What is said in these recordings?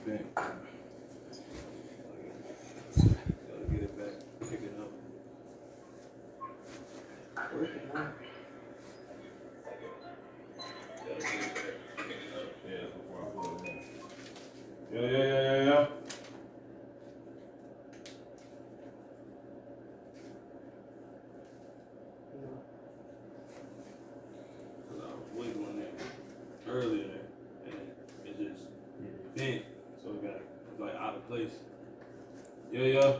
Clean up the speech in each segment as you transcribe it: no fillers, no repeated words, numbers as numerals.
back. Gotta get it back. Pick it up. Working now. Gotta get it back. Pick it up. Yeah, before I put it in. Yeah. Cause I was wiggling it earlier and it just bent, so it got like out of place. Yeah.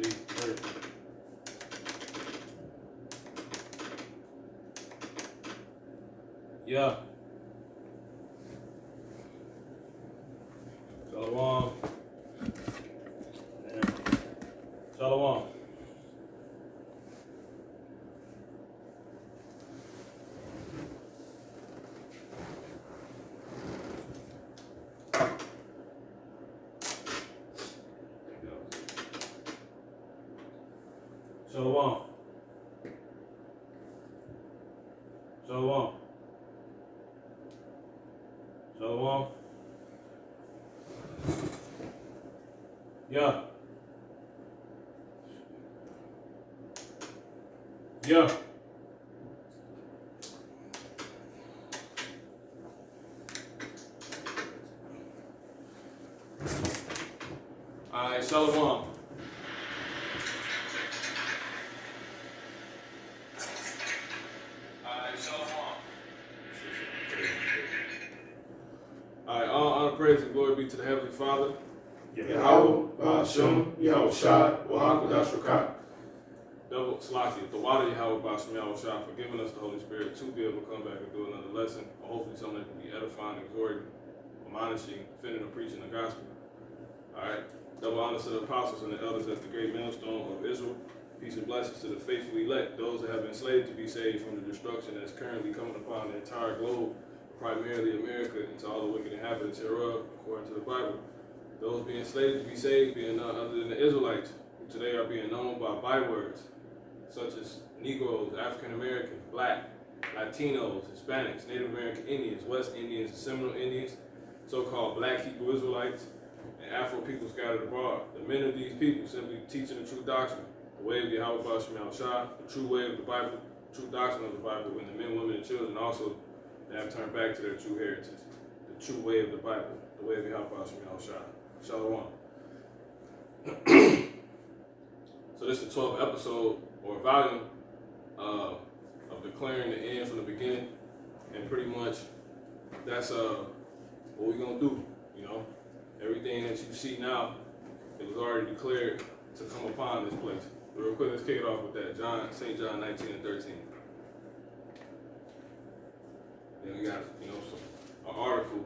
See, perfect. Yeah. Shalom. Shalom. Shalom. Shalom. Shalom. Yeah. Alright, shalom. Alright, all honor, praise, and glory be to the Heavenly Father. Yahweh, Ba'ashem, Yahweh Shai, Wahakadosh Rakah. Double Salaki, the water Yahweh Ba'ashem, Yahweh Shai, for giving us the Holy Spirit to be able to come back and do another lesson, or hopefully something that can be edifying, exhorting, admonishing, defending, or preaching the gospel. Alright, double honor to the apostles and the elders at the great millstone of Israel. Peace and blessings to the faithful elect, those that have been enslaved to be saved from the destruction that is currently coming upon the entire globe, primarily America, and to all the wicked inhabitants hereof, according to the Bible. Those being enslaved to be saved, being none other than the Israelites, who today are being known by bywords, such as Negroes, African Americans, Black, Latinos, Hispanics, Native American Indians, West Indians, and Seminole Indians, so-called Black Hebrew Israelites, and Afro people scattered abroad. The men of these people simply teaching the true doctrine, the way of Yahweh Ba'ashem Yahweh Shai, the true way of the Bible, the true doctrine of the Bible, when the men, women, and children also have turned back to their true heritage, the true way of the Bible, the way of Yahweh Ba'ashem Yahweh Shai. Shalom. So this is the 12th episode or volume of declaring the end from the beginning, and pretty much that's what we're gonna do. You know, everything that you see now, it was already declared to come upon this place. Real quick, let's kick it off with that. St. John 19 and 13. Then we got an article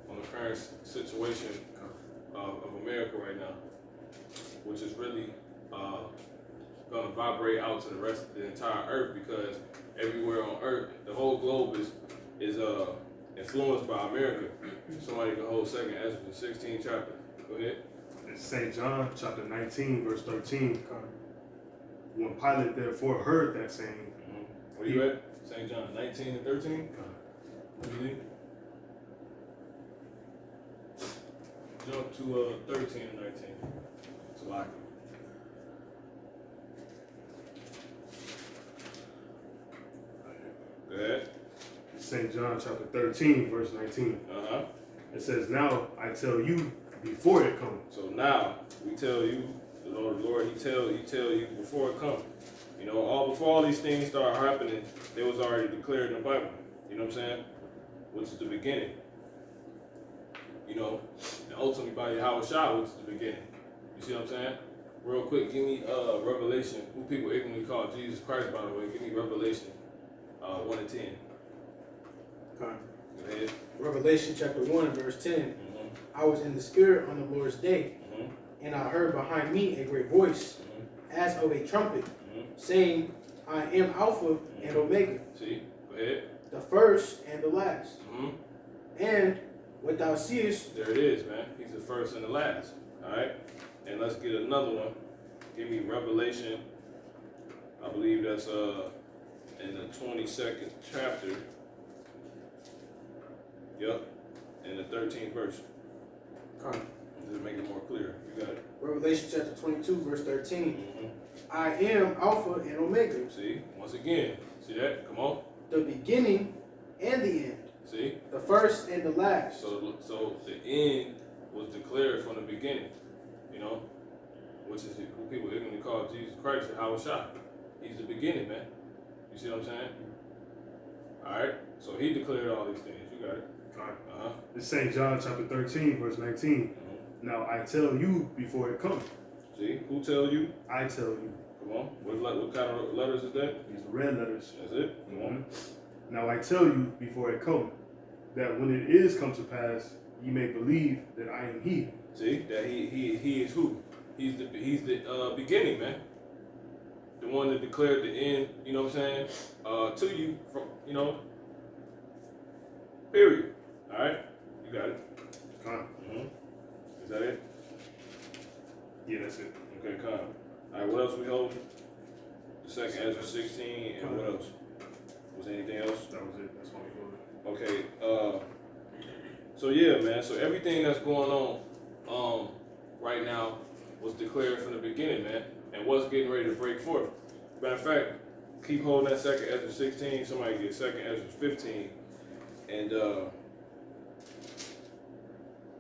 on the current situation of America right now, which is really going to vibrate out to the rest of the entire earth, because everywhere on earth, the whole globe is influenced by America. Somebody can hold second Ezra, the 16th chapter. Go ahead. It's St. John chapter 19, verse 13. When Pilate therefore heard that saying, Where you at? St. John 19 and 13? What do you think? Jump to 13 and 19. It's like Go ahead. St. John chapter 13, verse 19. It says, now I tell you before it comes. So now we tell you, the Lord, he tell you before it comes. You know, before all these things start happening, they was already declared in the Bible. You know what I'm saying? Which is the beginning. You know, and ultimately by Yahweh Shai, which is the beginning. You see what I'm saying? Real quick, give me Revelation, who people ignorantly call Jesus Christ, by the way. Give me Revelation 1 and 10. Okay. Go ahead. Revelation chapter 1 verse 10. I was in the spirit on the Lord's day, and I heard behind me a great voice, as of a trumpet, saying, I am Alpha and Omega. See? Go ahead. The first and the last. And what thou seest. There it is, man. He's the first and the last. Alright? And let's get another one. Give me Revelation. I believe that's in the 22nd chapter. Yep. In the 13th verse. Just make it more clear. You got it. Revelation chapter 22, verse 13. Mm-hmm. I am Alpha and Omega, See, once again, see that? Come on. the beginning and the end, See? the first and the last. So the end was declared from the beginning, you know, which is who people ignorantly call Jesus Christ and Howard Shah. He's the beginning, man. You see what I'm saying? All right. So he declared all these things. You got it. Uh-huh. It's St. John chapter 13, verse 19. Now I tell you before it comes. See, who tell you? I tell you. Come on. What kind of letters is that? These are red letters. That's it. Come on. Now I tell you before it come, that when it is come to pass, ye may believe that I am He. See that he is who? He's the beginning, man. The one that declared the end. You know what I'm saying? To you from period. All right. You got it. Is that it? Yeah, that's it. Okay, All right, what else we hold? The second Ezra 16, and what else? Was there anything else? That was it. That's all we hold. Okay, so yeah, man, so everything that's going on right now was declared from the beginning, man, and what's getting ready to break forth. Matter of fact, keep holding that second Ezra 16, somebody get second Ezra 15, and I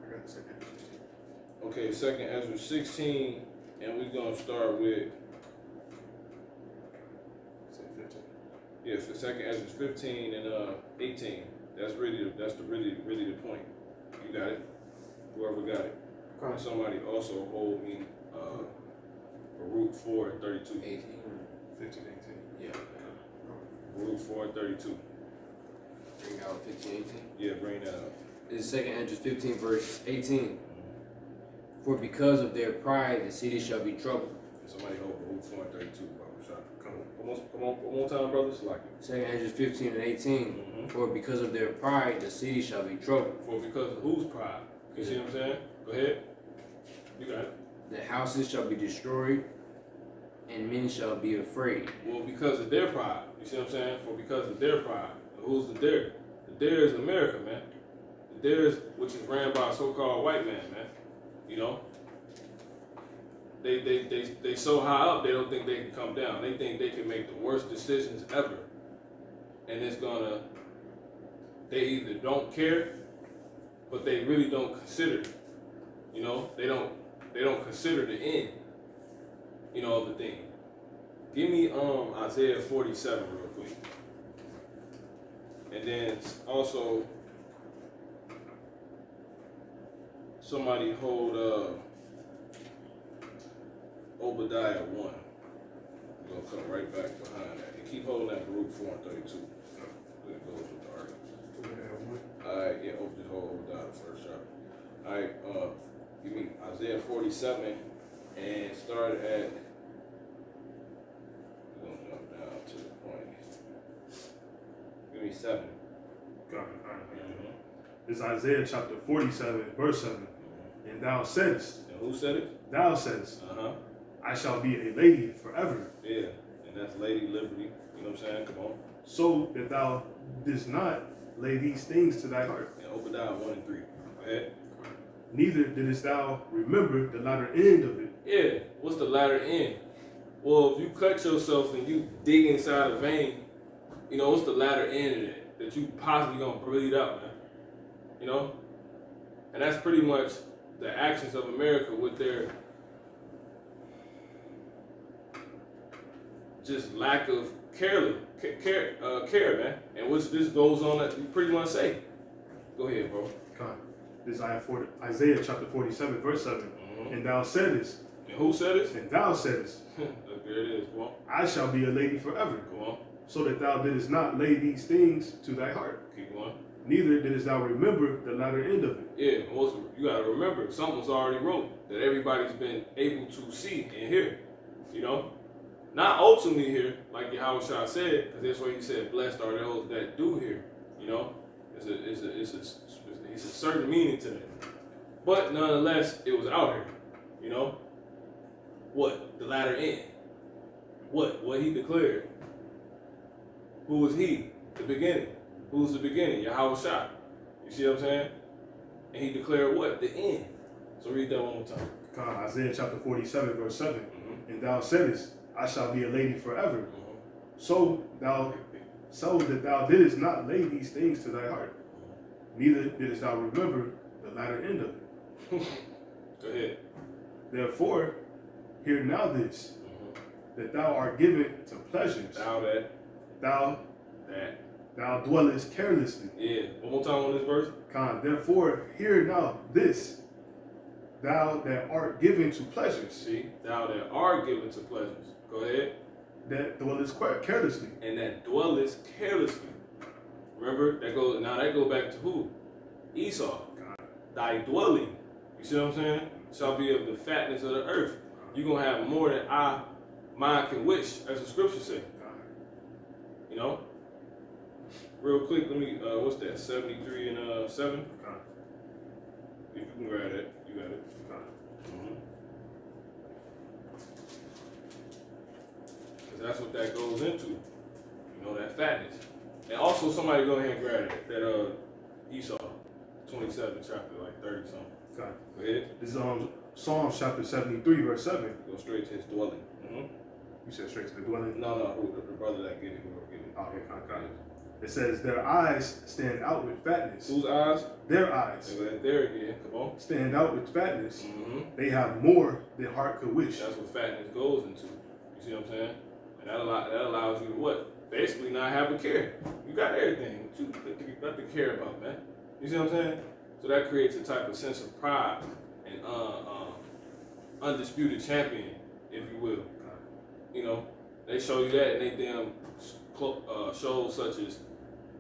got a second. okay, second Ezra 16, and we're gonna start with for second Ezra 15 and 18. That's really the point. You got it. Whoever got it. And somebody also hold me Baruch 4 and 32. 18. 15, 18. Yeah. Baruch 4 and 32. Bring out 15, 18. Yeah, bring that up. This is 2 Ezra 15, verse 18. For because of their pride, the city shall be troubled. Somebody hold Baruch 4 and 32. Come on, one more time, brothers. Like it. 2 Ezra 15 and 18. For because of their pride, the city shall be troubled. For because of whose pride? You see what I'm saying? Go ahead. You got it. The houses shall be destroyed, and men shall be afraid. Well, because of their pride. You see what I'm saying? For because of their pride. Who's the dare? The dare is America, man. The dare is, which is ran by a so-called white man, man. You know? They so high up, they don't think they can come down. They think they can make the worst decisions ever. And it's gonna, they either don't care, but they really don't consider, you know? They don't consider the end, you know, of the thing. Give me Isaiah 47 real quick. And then also, somebody hold Obadiah 1. We're gonna come right back behind that. And keep holding that Baruch 4 and 32. It goes with the argument. Alright, yeah, just hold Obadiah the first chapter. Alright, give me Isaiah 47 and start at, we're gonna jump down to the point. Give me 7. Got it. All right. It's Isaiah chapter 47, verse 7. And thou saidst. And who said it? Thou saidst. Uh-huh. I shall be a lady forever. Yeah, and that's Lady Liberty. You know what I'm saying? Come on. So that thou didst not lay these things to thy heart. And Obadiah 1 and 3. Go ahead. Neither didst thou remember the latter end of it. Yeah, what's the latter end? Well, if you cut yourself and you dig inside a vein, you know, what's the latter end of that? That you possibly gonna bleed out, man. You know? And that's pretty much the actions of America with their just lack of care, man. And which this goes on that you pretty much say. Go ahead, bro. Come. This is Isaiah chapter 47, verse 7. And thou saidest. And who said it? And thou saidest. There it is. Come on. I shall be a lady forever. Come on. So that thou didst not lay these things to thy heart. Keep going. Neither didst thou remember the latter end of it. Yeah, also, you gotta remember, something's already wrote that everybody's been able to see and hear. You know? Not ultimately hear, like Yahweh Shah said, because that's why he said, blessed are those that do hear. You know? It's a certain meaning to that. But nonetheless, it was out here. You know? What? The latter end. What he declared. Who was he? The beginning. Who's the beginning? Yahweh Shah. You see what I'm saying? And he declared what? The end. So read that one more time. Isaiah chapter 47, verse 7. Mm-hmm. And thou saidest, I shall be a lady forever. Mm-hmm. So that thou didst not lay these things to thy heart, neither didst thou remember the latter end of it. Go ahead. Therefore, hear now this, Mm-hmm. that thou art given to pleasures, That. thou dwellest carelessly. Yeah. One more time on this verse. Therefore, hear now this, thou that art given to pleasures, See, thou that are given to pleasures. Go ahead. that dwellest carelessly. And that dwellest carelessly. Remember, that go back to who? Esau. Thy dwelling. You see what I'm saying? Shall be of the fatness of the earth. You're gonna have more than mind can wish, as the scripture say. You know? Real quick, let me what's that? 73 and 7? If you can grab that, you got it. Because that's what that goes into. You know, that fatness. And also somebody go ahead and grab it. That Esau 27 chapter, like 30 something. Okay. Go ahead. This is Psalms chapter 73, verse 7. Go straight to his dwelling. Mm-hmm. You said straight to the dwelling? No, the brother that get it, whoever get it. Oh, yeah, okay. It says, their eyes stand out with fatness. Whose eyes? Their eyes Say that there again. Come on. stand out with fatness. Mm-hmm. They have more than heart could wish. That's what fatness goes into. You see what I'm saying? And that allows you to what? Basically not have a care. You got everything. What you got to care about, man. You see what I'm saying? So that creates a type of sense of pride and undisputed champion, if you will. You know, they show you that in they damn shows such as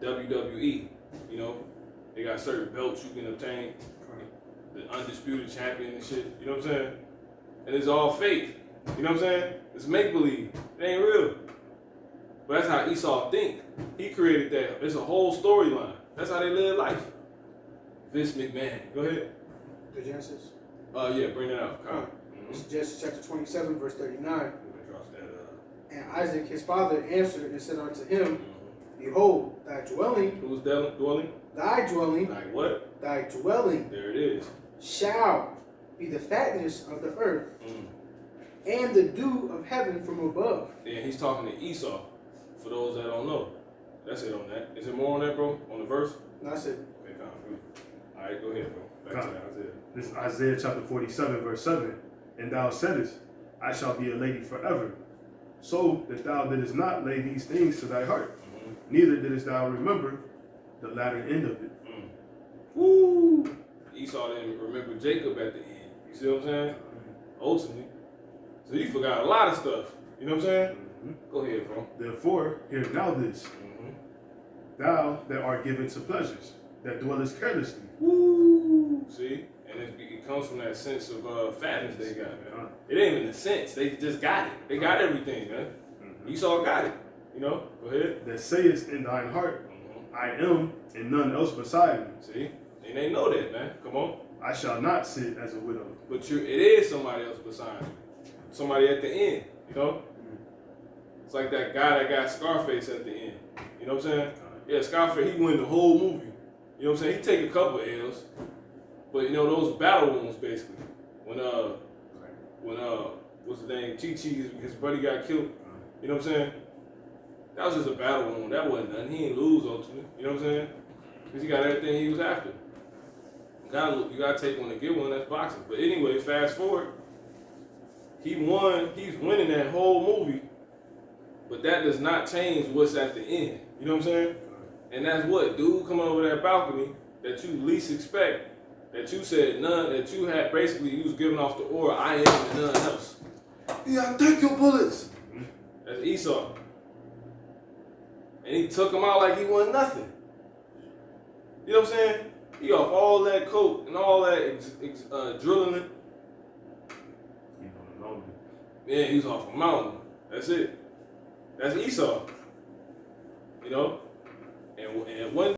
WWE. You know, they got certain belts you can obtain, the undisputed champion and shit. You know what I'm saying? And it's all fake. You know what I'm saying? It's make believe. It ain't real. But that's how Esau think. He created that. It's a whole storyline. That's how they live life. Vince McMahon. Go ahead. The Genesis. Yeah, bring that out. Kyle. This is Genesis chapter 27, verse 39. Cross that. And Isaac his father answered and said unto him, Behold, thy dwelling, Who's dwelling? thy dwelling, Like what? thy dwelling There it is. shall be the fatness of the earth, Mm. and the dew of heaven from above. Yeah, he's talking to Esau. For those that don't know, that's it on that. Is there more on that, bro? On the verse? And I said, Okay, Kyle. Good. All right, go ahead, bro. Back to that Isaiah. This is Isaiah chapter 47, verse 7. And thou saidest, I shall be a lady forever. So that thou didst not lay these things to thy heart, neither didst thou remember the latter end of it. Woo! Esau didn't remember Jacob at the end. You see what I'm saying? Ultimately. So you forgot a lot of stuff. You know what I'm saying? Go ahead, bro. Therefore, hear now this, thou that art given to pleasures, that dwellest carelessly. Woo! See? And it comes from that sense of fatness they got, man. It ain't even a sense. They just got it. They got everything, man. Esau got it. You know? Go ahead. That sayest in thine heart, I am, and none else beside me. See? And they know that, man. Come on. I shall not sit as a widow. But it is somebody else beside you. Somebody at the end, you know? It's like that guy that got Scarface at the end. You know what I'm saying? Yeah, Scarface, he win the whole movie. You know what I'm saying? He take a couple of L's. But, you know, those battle wounds, basically. When what's his name? Chi-Chi, his buddy got killed. You know what I'm saying? That was just a battle wound. That wasn't nothing. He didn't lose, ultimately. You know what I'm saying? Because he got everything he was after. You gotta take one to get one, that's boxing. But anyway, fast forward. He won, he's winning that whole movie. But that does not change what's at the end. You know what I'm saying? And that's what, dude coming over that balcony that you least expect, that you said none, that you had basically, you was giving off the aura, I am and none else. Yeah, take your bullets. That's Esau. And he took him out like he wasn't nothing. You know what I'm saying? He off all that coke and all that drilling. Yeah, he was off a mountain. That's it. That's Esau. You know? And one.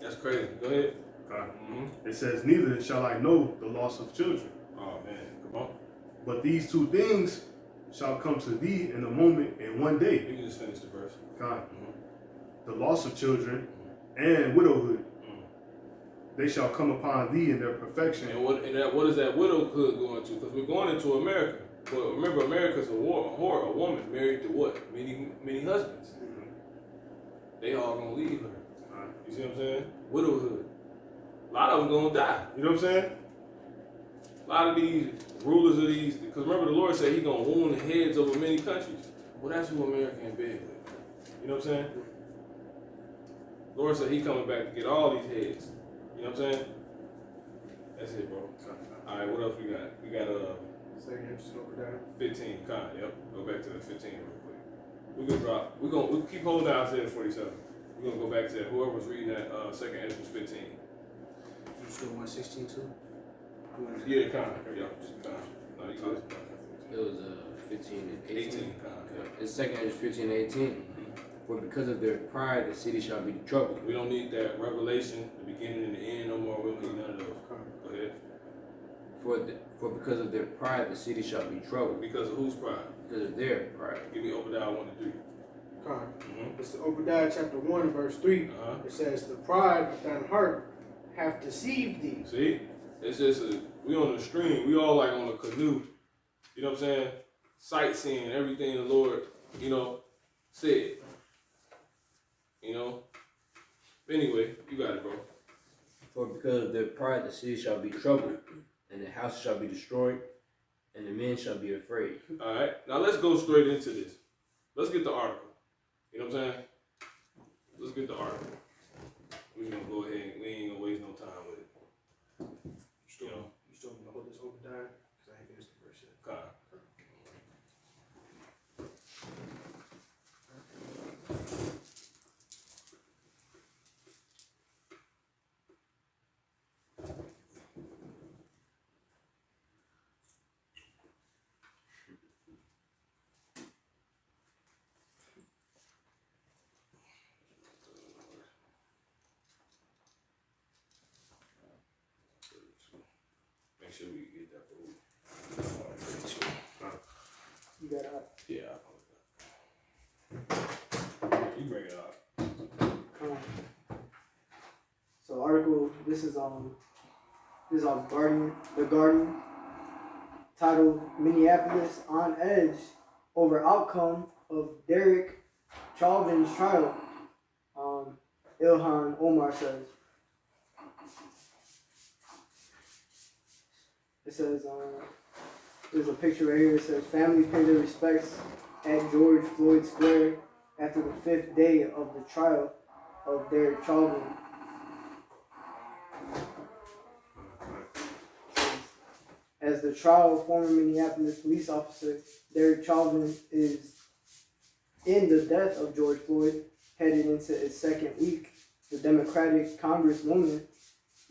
That's crazy. Go ahead. It says, neither shall I know the loss of children. Oh, man. Come on. But these two things shall come to thee in a moment and one day. You can just finish the verse. The loss of children and widowhood, they shall come upon thee in their perfection. And what is that widowhood going to? Because we're going into America. But remember, America's a whore, a woman married to what? Many husbands. They all gonna leave her. You see what I'm saying? Widowhood. A lot of them gonna die. You know what I'm saying? A lot of these rulers of these, because remember the Lord said He gonna wound the heads over many countries. Well, that's who America in bed with. You know what I'm saying? Lord said He coming back to get all these heads. You know what I'm saying? That's it, bro. All right, what else we got? We got 15. Yep. Go back to the 15 real quick. We can drop. We'll keep holding down Isaiah 47. We're gonna go back to that. Whoever was reading that 2nd Ezra 15. You still 116 too? Yeah, kind of. Yeah, just kind of. No, you good. It was 15 and 18. 18, kind of. It's 2nd Ezra 15 and 18. For because of their pride, the city shall be troubled. We don't need that revelation, the beginning and the end no more. We don't need none of those. Go ahead. For because of their pride, the city shall be troubled. Because of whose pride? Because of their pride. Give me Obadiah 1 and 3. It's Obadiah chapter 1 verse 3. It says, the pride of thine heart hath deceived thee. See? It's just, we on the stream. We all like on a canoe. You know what I'm saying? Sightseeing, everything the Lord, said. You know? Anyway, you got it, bro. For because of their pride, the city shall be troubled, and the house shall be destroyed, and the men shall be afraid. All right. Now let's go straight into this. Let's get the article. You know what I'm saying? Let's get the article. We're going to go ahead. We ain't going to waste no time with it. You still gonna hold this Obadiah? Because I ain't finished the verse yet. God. Make sure we get that food. You got it. Yeah, you bring it up. Come on. So article, this is Guardian, the Guardian, titled Minneapolis on Edge over outcome of Derek Chauvin's trial. Ilhan Omar says. It says, there's a picture right here. It says, families pay their respects at George Floyd Square after the 5th day of the trial of Derek Chauvin. As the trial of former Minneapolis police officer Derek Chauvin is in the death of George Floyd, headed into its 2nd week, the Democratic Congresswoman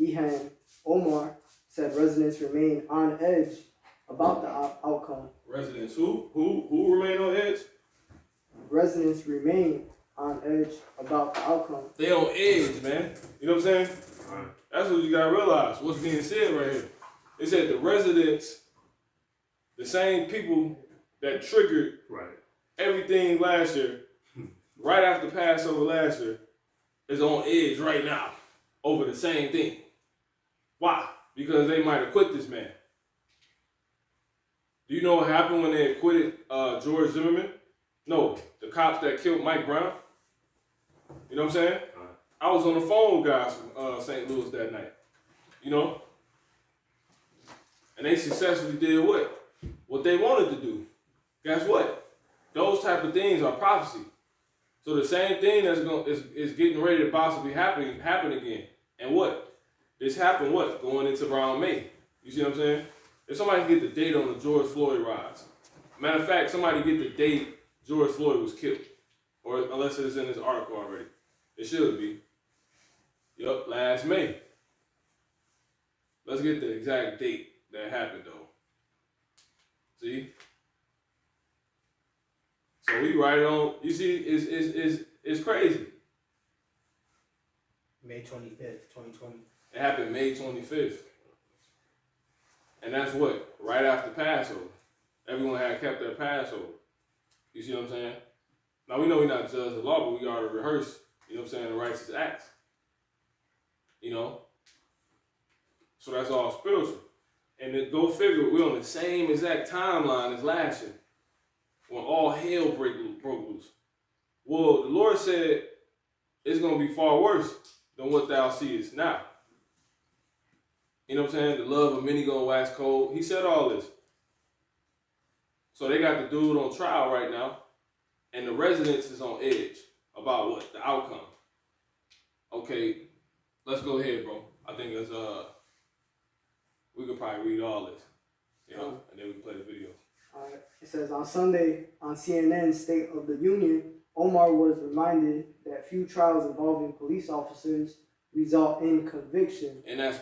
Ilhan Omar said residents remain on edge about the outcome. Residents who remain on edge? Residents remain on edge about the outcome. They on edge, man. You know what I'm saying? That's what you gotta realize. What's being said right here. It said the residents, the same people that triggered everything last year, right after Passover last year, is on edge right now over the same thing. Why? Because they might have quit this man. Do you know what happened when they acquitted George Zimmerman? No, the cops that killed Mike Brown. You know what I'm saying? I was on the phone with guys from St. Louis that night. You know? And they successfully did what? What they wanted to do. Guess what? Those type of things are prophecy. So the same thing is getting ready to possibly happen again. And what? This happened what? Going into around May. You see what I'm saying? If somebody can get the date on the George Floyd riots. Matter of fact, somebody get the date George Floyd was killed. Or unless it is in this article already. It should be. Yup, last May. Let's get the exact date that happened though. See? So we right on, you see, it's crazy. May 25th, 2020. It happened May 25th. And that's what? Right after Passover. Everyone had kept their Passover. You see what I'm saying? Now we know we're not judge the law, but we are to rehearse, you know what I'm saying, the righteous acts. You know? So that's all spiritual. And then go figure, we're on the same exact timeline as last year, when all hell broke loose. Well, the Lord said it's going to be far worse than what thou seest now. You know what I'm saying? The love of many gonna wax cold. He said all this. So they got the dude on trial right now, and the residents is on edge about what? The outcome. Okay, let's go ahead, bro. I think it's we could probably read all this, you know, and then we can play the video. It says on Sunday on CNN's State of the Union, Omar was reminded that few trials involving police officers result in conviction. And that's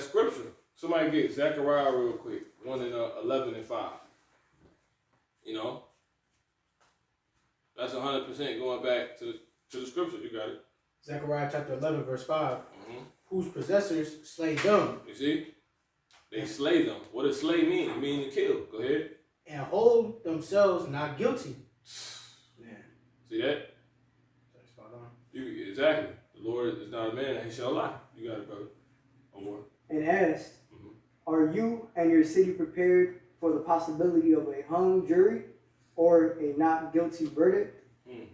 scripture. Somebody get Zechariah real quick. 1 and 11 and 5. You know, that's 100% going back to the scripture. You got it. Zechariah chapter 11, verse 5. Mm-hmm. Whose possessors slay them You see, they slay them. What does slay mean? It means to kill. Go ahead. and hold themselves not guilty. Man, See that? that's spot on. You exactly. The Lord is not a man that he shall lie. You got it, brother. Or more. And asked, Mhm. are you and your city prepared for the possibility of a hung jury or a not guilty verdict? Mm.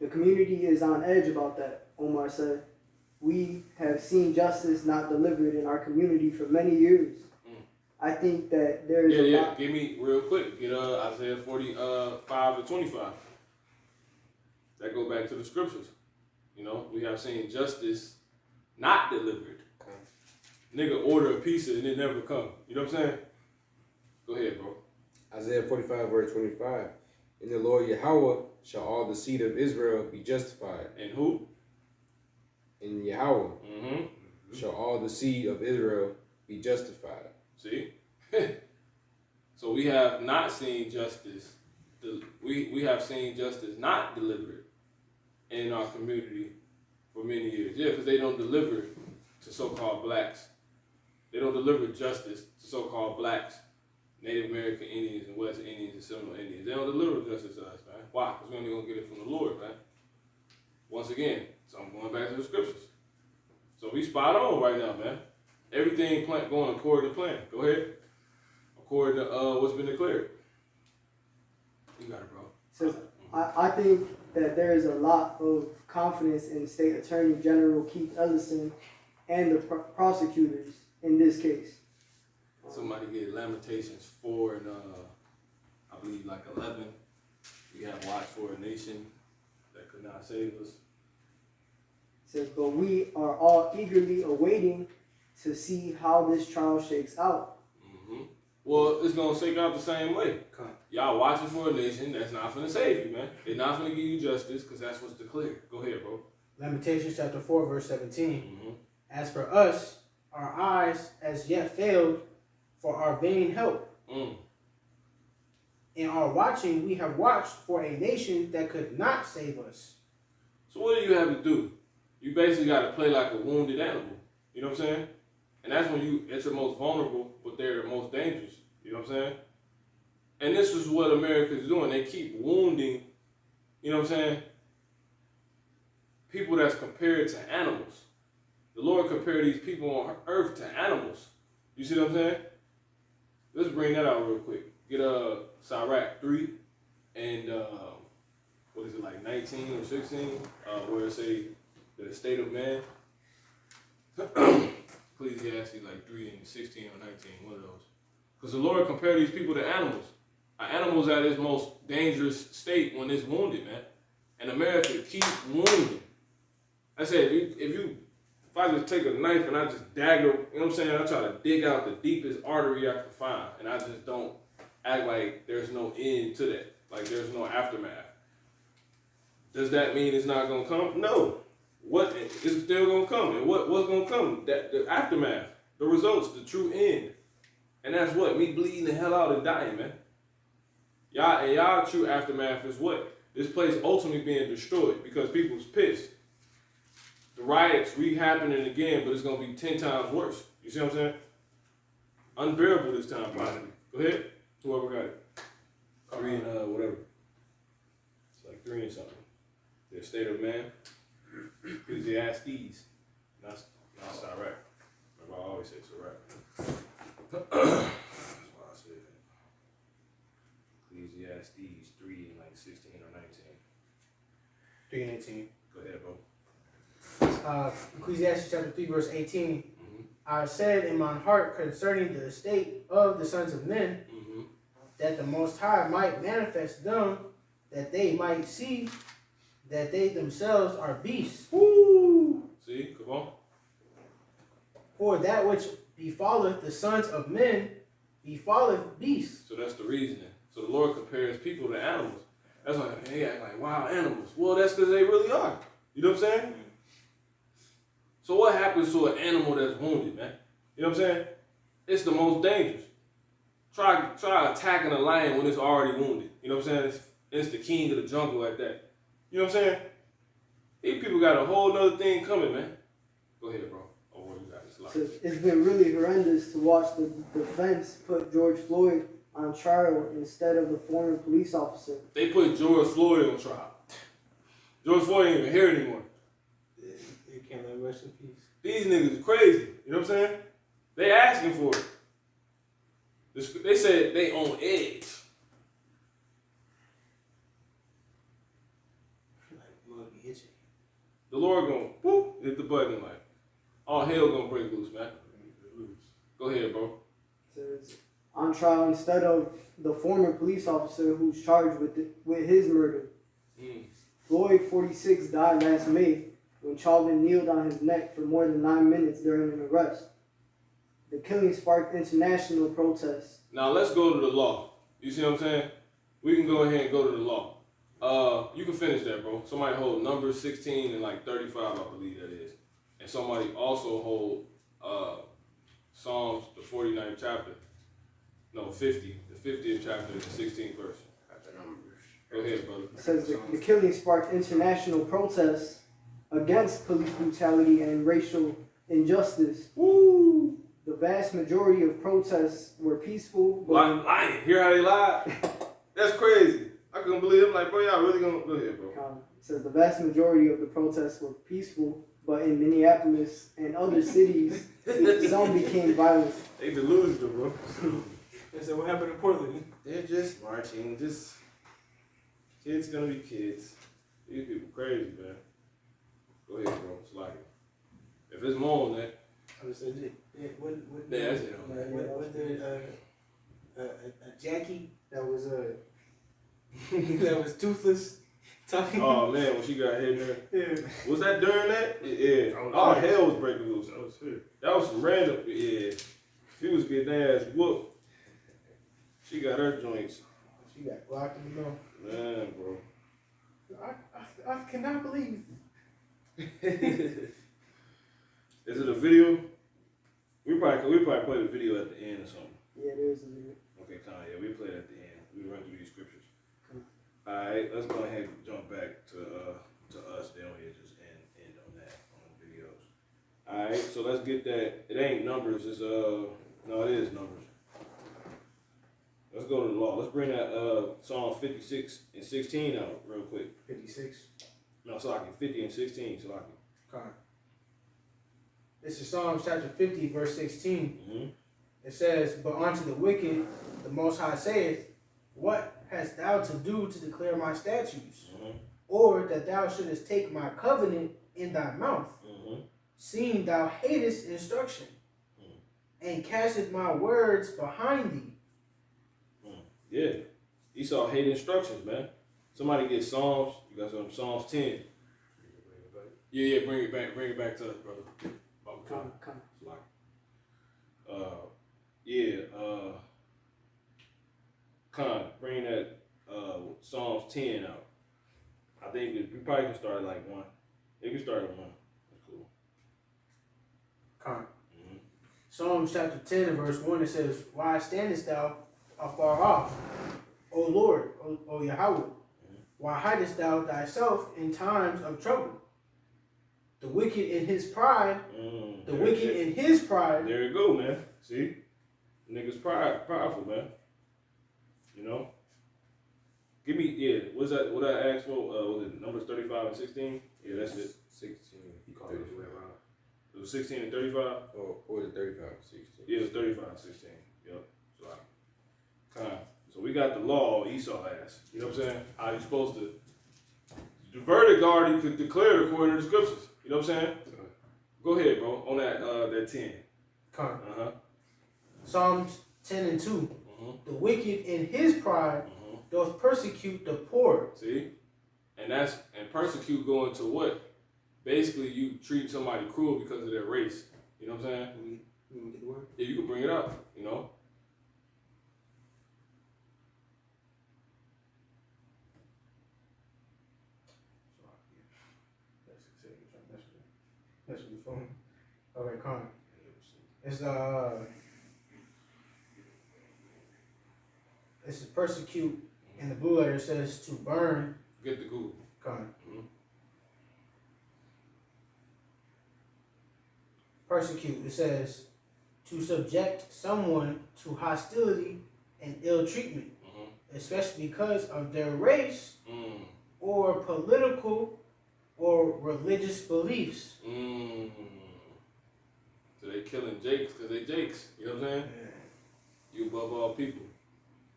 The community is on edge about that, Omar said. We have seen justice not delivered in our community for many years. Mm. I think that there is a Yeah. lot. Give me real quick. Get Isaiah 45 to 25. That go back to the scriptures. You know, we have seen justice not delivered. Nigga order a pizza and it never come. You know what I'm saying? Go ahead, bro. Isaiah 45, verse 25. In the Lord Yahweh shall all the seed of Israel be justified. And who? In Yahweh Mm-hmm. shall all the seed of Israel be justified. See? So we have not seen justice. We have seen justice not delivered in our community for many years. Yeah, because they don't deliver to so-called blacks. They don't deliver justice to so-called blacks, Native American Indians, and West Indians, and Seminole Indians. They don't deliver justice to us, man. Why? Because we're only going to get it from the Lord, man. Once again, so I'm going back to the scriptures. So we spot on right now, man. Everything going according to plan. Go ahead. According to what's been declared. You got it, bro. Says, I think that there is a lot of confidence in State Attorney General Keith Ellison and the prosecutors in this case. Somebody get Lamentations 4 and I believe like 11. We have Watch for a Nation that could not save us. Says, but we are all eagerly awaiting to see how this trial shakes out. Mm-hmm. Well, it's gonna shake out the same way. Y'all watching for a nation that's not gonna save you, man. They're not gonna give you justice because that's what's declared. Go ahead, bro. Lamentations chapter 4, verse 17. Mm-hmm. As for us, our eyes as yet failed for our vain help. Mm. In our watching, we have watched for a nation that could not save us. So what do you have to do? You basically got to play like a wounded animal. You know what I'm saying? And that's when it's the most vulnerable, but they're the most dangerous. You know what I'm saying? And this is what America is doing. They keep wounding, you know what I'm saying, people that's compared to animals. The Lord compared these people on earth to animals. You see what I'm saying? Let's bring that out real quick. Get Sirach 3 and what is it, like 19 or 16, where it say the state of man. Ecclesiastes like 3 and 16 or 19, one of those. Because the Lord compared these people to animals. An animal's at its most dangerous state when it's wounded, man. And America keeps wounding. I said, if I just take a knife and I just dagger, you know what I'm saying? I try to dig out the deepest artery I can find. And I just don't act like there's no end to that. Like there's no aftermath. Does that mean it's not going to come? No. It's still going to come. And what's going to come? The aftermath, the results, the true end. And that's what? Me bleeding the hell out and dying, man. Y'all true aftermath is what? This place ultimately being destroyed because people's pissed. The riots re-happening again, but it's going to be 10 times worse. You see what I'm saying? Unbearable this time, probably. Go ahead. Whoever got it. 3 and whatever. It's like 3 and something. The state of man. Ecclesiastes. Not Sirach. Remember all always say it's a wrap. That's why I said Ecclesiastes 3 and like 16 or 19. 3 and 18. Go ahead, bro. Ecclesiastes chapter 3, verse 18. Mm-hmm. I said in my heart concerning the estate of the sons of men, Mm-hmm. that the Most High might manifest them, that they might see that they themselves are beasts. Woo! See, come on. For that which befalleth the sons of men befalleth beasts. So that's the reasoning. So the Lord compares people to animals. That's why they act like wild animals. Well, that's because they really are. You know what I'm saying? So what happens to an animal that's wounded, man? You know what I'm saying? It's the most dangerous. Try attacking a lion when it's already wounded. You know what I'm saying? It's the king of the jungle like that. You know what I'm saying? These people got a whole nother thing coming, man. Go ahead, bro. Oh, what you got? So it's been really horrendous to watch the defense put George Floyd on trial instead of the former police officer. They put George Floyd on trial. George Floyd ain't even here anymore. You can't let rest in peace. These niggas is crazy. You know what I'm saying? They asking for it. They said they on edge. Like mug be itching. The Lord gonna whoop, hit the button like, all hell gonna break loose, man. Go ahead, bro. It says, on trial instead of the former police officer who's charged with his murder. Floyd, 46, died last May when Chauvin kneeled on his neck for more than 9 minutes during an arrest. The killing sparked international protests. Now let's go to the law. You see what I'm saying? We can go ahead and go to the law. You can finish that, bro. Somebody hold Numbers 16 and like 35, I believe that is. And somebody also hold Psalms, the 49th chapter. No, 50. The 50th chapter and the 16th verse. Go ahead, brother. It says the killing sparked international protests against police brutality and racial injustice. Woo! The vast majority of protests were peaceful, but Lying. Hear how they lied? That's crazy. I couldn't believe it. I'm like, bro, y'all really gonna go ahead, bro. it says the vast majority of the protests were peaceful, but in Minneapolis and other cities, some became violent. They delusional, bro. They said, what happened in Portland? They're just marching, just kids gonna be kids. These people crazy, man. Go ahead, bro. It's like if it's more on that, I was saying, what yeah, that's it. what did a Jackie that was that was toothless talking? Oh man, when she got hit in there, Yeah. was that during that? Yeah. Oh hell was breaking loose. That was it. That was some random. Yeah. She was getting their ass whooped. She got her joints. She got locked in the mouth. Man, bro. I cannot believe. Is it a video? We probably play the video at the end or something. Yeah, there's a video. Okay, Kanye, yeah, we play it at the end. We run through these scriptures. Alright, let's go ahead and jump back to us. Then we just end on that on the videos. Alright, so let's get that. It ain't numbers, it's no, it is numbers. Let's go to the law. Let's bring that Psalm 56 and 16 out real quick. 56. No, Salaki, 50 and 16, Salaki. God. This is Psalms chapter 50, verse 16. Mm-hmm. It says, but unto the wicked, the Most High saith, what hast thou to do to declare my statutes? Mm-hmm. Or that thou shouldest take my covenant in thy mouth, Mm-hmm. seeing thou hatest instruction, and castest my words behind thee. Yeah. Esau hate instructions, man. Somebody get Psalms. You got some Psalms 10. Yeah, bring it back to us, brother. Come. Bring that Psalms 10 out. I think we probably can start at like 1. You can start at 1. That's cool. Con. Mm-hmm. Psalms chapter 10 and verse 1, it says, why standest thou afar off, O Lord, O Yahweh? Why hidest thou thyself in times of trouble? The wicked in his pride, There you go, man. See? Niggas prideful, man. You know? Give me, what's that? What I asked for, was it Numbers 35 and 16? Yeah, that's it. 16. He called it the way around. It Was 16 and 35? Or the 35, 16. Yeah, it's 35 and 16. Yep. So we got the law Esau has. You know what I'm saying? How you supposed to. The verdict already could declare it according to the scriptures. You know what I'm saying? Go ahead, bro. On that 10. Con. Uh-huh. Psalms 10 and 2. Mm-hmm. The wicked in his pride Mm-hmm. doth persecute the poor. See? And persecute going to what? Basically, you treat somebody cruel because of their race. You know what I'm saying? You want to get the word? Yeah, you can bring it up, you know? That's what the phone. Okay, Con. It's this is persecute in the blue letter. It says to burn. Get the Google. Con. Mhm. Persecute. It says to subject someone to hostility and ill treatment, especially because of their race Mm. or political or religious beliefs. Mm. So they killing Jakes because they Jakes. You know what I'm saying? You above all people.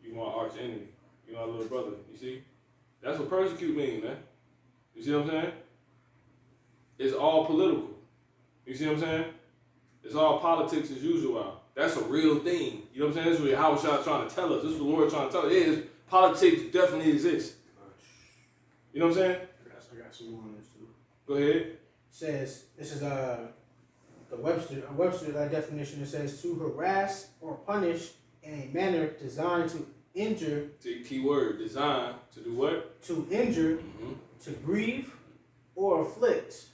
You my arch enemy. You my little brother. You see? That's what persecute means, man. You see what I'm saying? It's all political. You see what I'm saying? It's all politics as usual. That's a real thing. You know what I'm saying? This is what Howard Shah trying to tell us. This is what the Lord trying to tell us. Is politics definitely exists. You know what I'm saying? I got some more on this too. Go ahead. Says this is the Webster definition. It says to harass or punish in a manner designed to injure, See, key word, design to do what? to injure, Mm-hmm. to grieve, or afflict,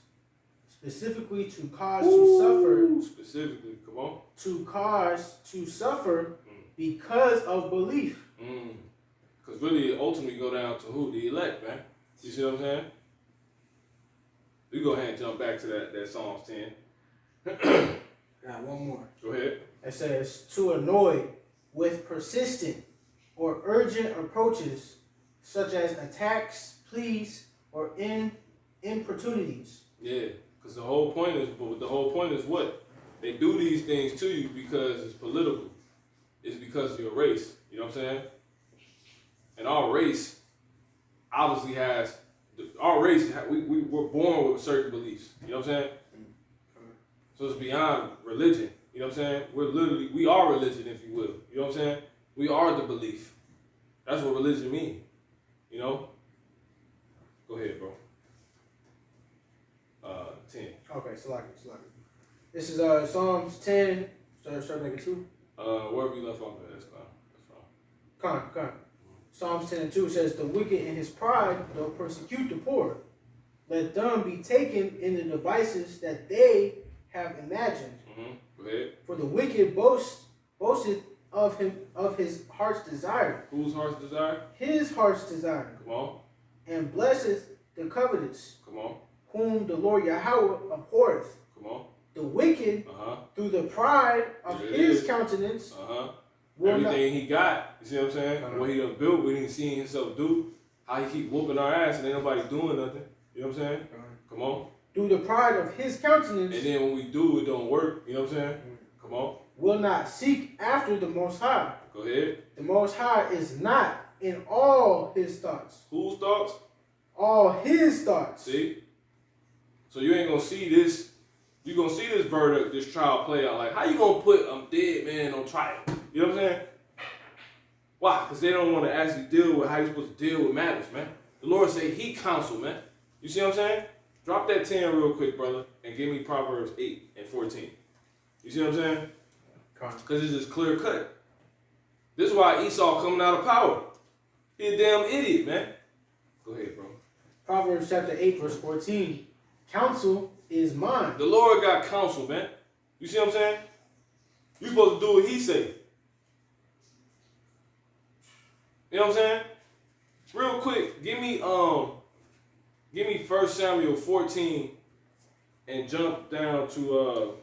specifically to cause to suffer, Specifically, come on. to cause to suffer because of belief. Because really, it ultimately go down to who? The elect, man. You see what I'm saying? We go ahead and jump back to that Psalms 10. Got one more. Go ahead. It says to annoy with persistent or urgent approaches, such as attacks, pleas, or importunities. Yeah, because the whole point is what? They do these things to you because it's political. It's because of your race. You know what I'm saying? And our race obviously we were born with certain beliefs. You know what I'm saying? So it's beyond religion. You know what I'm saying? We are religion, if you will. You know what I'm saying? We are the belief. That's what religion means. You know? Go ahead, bro. 10. Okay, select it. This is Psalms 10. Start making 2. Wherever you left off at, that's fine. Con. Psalms 10 and 2 says, the wicked in his pride will persecute the poor. Let them be taken in the devices that they have imagined. Go ahead. For the wicked boasteth of his heart's desire. Whose heart's desire? His heart's desire. Come on. And blesseth the covetous, Come on. whom the Lord Yahweh abhorreth. Come on. The wicked, Uh-huh. through the pride of There it his is. countenance, Uh-huh. will Everything he got, you see what I'm saying? Uh-huh. What he done built, what he done seen himself do, how he keep whooping our ass and ain't nobody doing nothing. You know what I'm saying? Come on. through the pride of his countenance, And then when we do, it don't work. You know what I'm saying? Come on. will not seek after the Most High. Go ahead. The Most High is not in all his thoughts. Whose thoughts? All his thoughts. See? So you ain't gonna see this. You gonna see this verdict, this trial play out. Like, how you gonna put a dead man on trial? You know what I'm saying? Why? Because they don't want to actually deal with how you supposed to deal with matters, man. The Lord say he counsel, man. You see what I'm saying? Drop that 10 real quick, brother, and give me Proverbs 8 and 14. You see what I'm saying? Because it's just clear cut. This is why Esau coming out of power. He a damn idiot, man. Go ahead, bro. Proverbs chapter 8, verse 14. Counsel is mine. The Lord got counsel, man. You see what I'm saying? You supposed to do what he say. You know what I'm saying? Real quick, give me 1 Samuel 14 and jump down to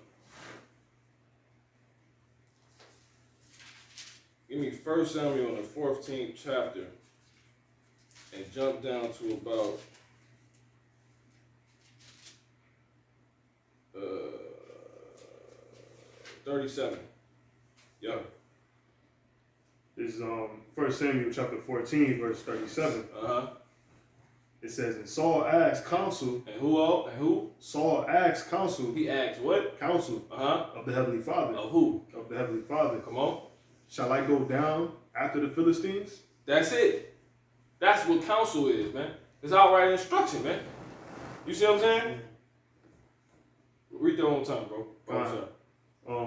give me 1 Samuel in the 14th chapter and jump down to about 37. Yeah. This is 1 Samuel chapter 14, verse 37. Uh-huh. It says, and Saul asked counsel. And who all? And who? Saul asked counsel. He asked what? Counsel Uh-huh. of the Heavenly Father. Of who? Of the Heavenly Father. Come on. Shall I go down after the Philistines? That's it. That's what counsel is, man. It's outright instruction, man. You see what I'm saying? Read that one more time, bro. Come on.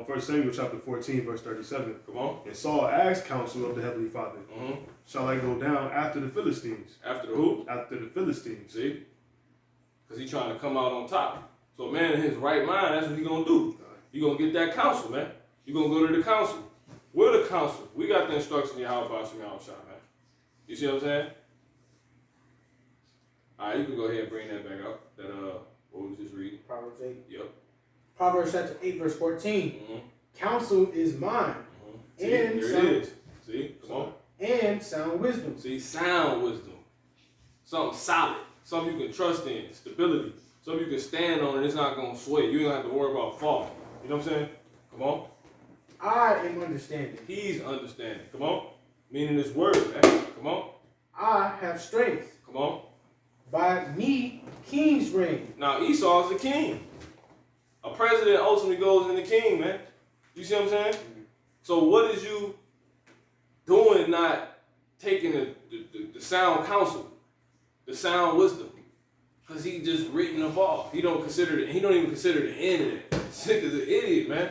1 Samuel chapter 14, verse 37. Come on. And Saul asked counsel of the Heavenly Father. Mm-hmm. Shall I go down after the Philistines? After the who? After the Philistines. See? Because he's trying to come out on top. So, man, in his right mind, that's what he's going to do. You're going to get that counsel, man. You're going to go to the council. We're the council. We got the instruction of Yahweh Bashim Yahushua, man. You see what I'm saying? All right, you can go ahead and bring that back up. That, what we just reading. Proverbs 8. Yep. Proverbs chapter 8, verse 14. Mm-hmm. Counsel is mine, Mm-hmm. See, and there some, it is. See? Come on. and sound wisdom. See, sound wisdom. Something solid. Something you can trust in. Stability. Something you can stand on and it's not going to sway. You don't have to worry about falling. You know what I'm saying? Come on. I am understanding. He's understanding. Come on. Meaning this word, man. Come on. I have strength. Come on. By me, kings reign. Now, Esau is the king. A president ultimately goes in the king, man. You see what I'm saying? So what is you doing not taking the sound counsel, the sound wisdom? Because he just written the fall. He don't even consider the end of it. Sick as an idiot, man.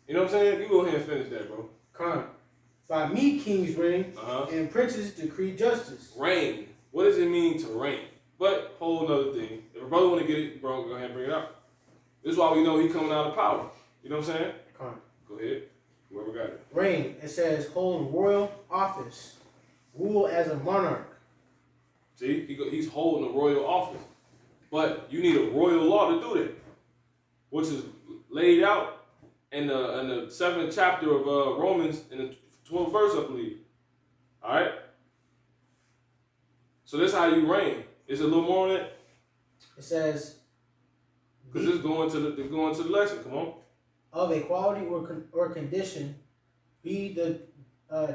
You know what I'm saying? You go ahead and finish that, bro. Con. By me, kings reign, Uh-huh. and princes decree justice. Reign. What does it mean to reign? But whole nother thing. If a brother want to get it, bro, go ahead and bring it up. This is why we know he coming out of power. You know what I'm saying? Con. Go ahead. Whoever got it. Reign. It says hold royal office. Rule as a monarch. See, he's holding a royal office. But you need a royal law to do that, which is laid out in the 7th chapter of Romans, in the 12th verse, I believe. All right? So that's how you reign. Is it a little more on that? It says Because it's going to the lesson. Come on. of a quality or condition be the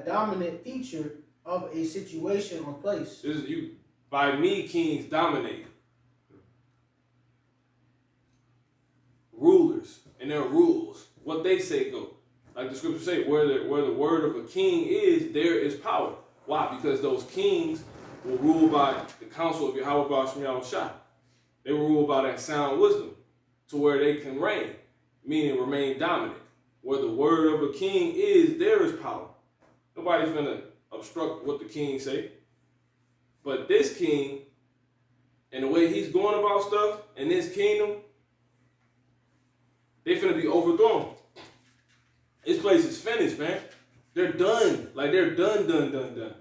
dominant feature of a situation or place. This is you. By me, kings dominate. Rulers and their rules, what they say go. Like the scriptures say, where the word of a king is, there is power. Why? Because those kings will rule by the counsel of Yahweh Bashim Yahushua. They will rule by that sound wisdom to where they can reign, meaning remain dominant. Where the word of a king is, there is power. Nobody's gonna obstruct what the king say. But this king, and the way he's going about stuff in this kingdom, they finna be overthrown. This place is finished, man. They're done. Like, they're done.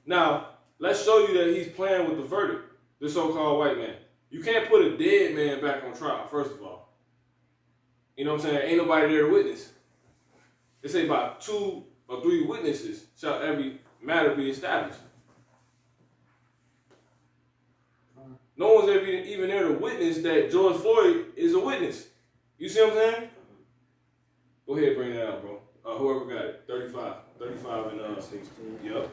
Now, let's show you that he's playing with the verdict, this so-called white man. You can't put a dead man back on trial, first of all. You know what I'm saying? Ain't nobody there to witness. They say by 2 or 3 witnesses shall every matter be established. No one's ever even there to witness that George Floyd is a witness. You see what I'm saying? Go ahead, bring that out, bro. Whoever got it. 35 and 16. Yep.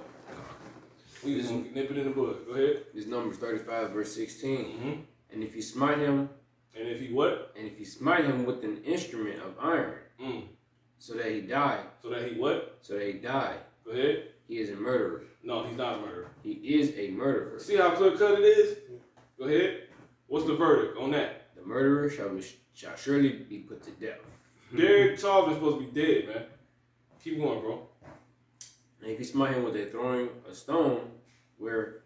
We just gonna nip it in the bud. Go ahead. This Numbers 35, verse 16. Mm-hmm. And if you smite him, And if he what? and if you smite him with an instrument of iron, so that he die, So that he what? so that he die, Go ahead. he is a murderer. No, he's not a murderer. He is a murderer. See how clear cut it is? Go ahead. What's the verdict on that? The murderer shall surely be put to death. Derek Chauvin is supposed to be dead, man. Keep going, bro. And if you smite him with a throwing a stone, where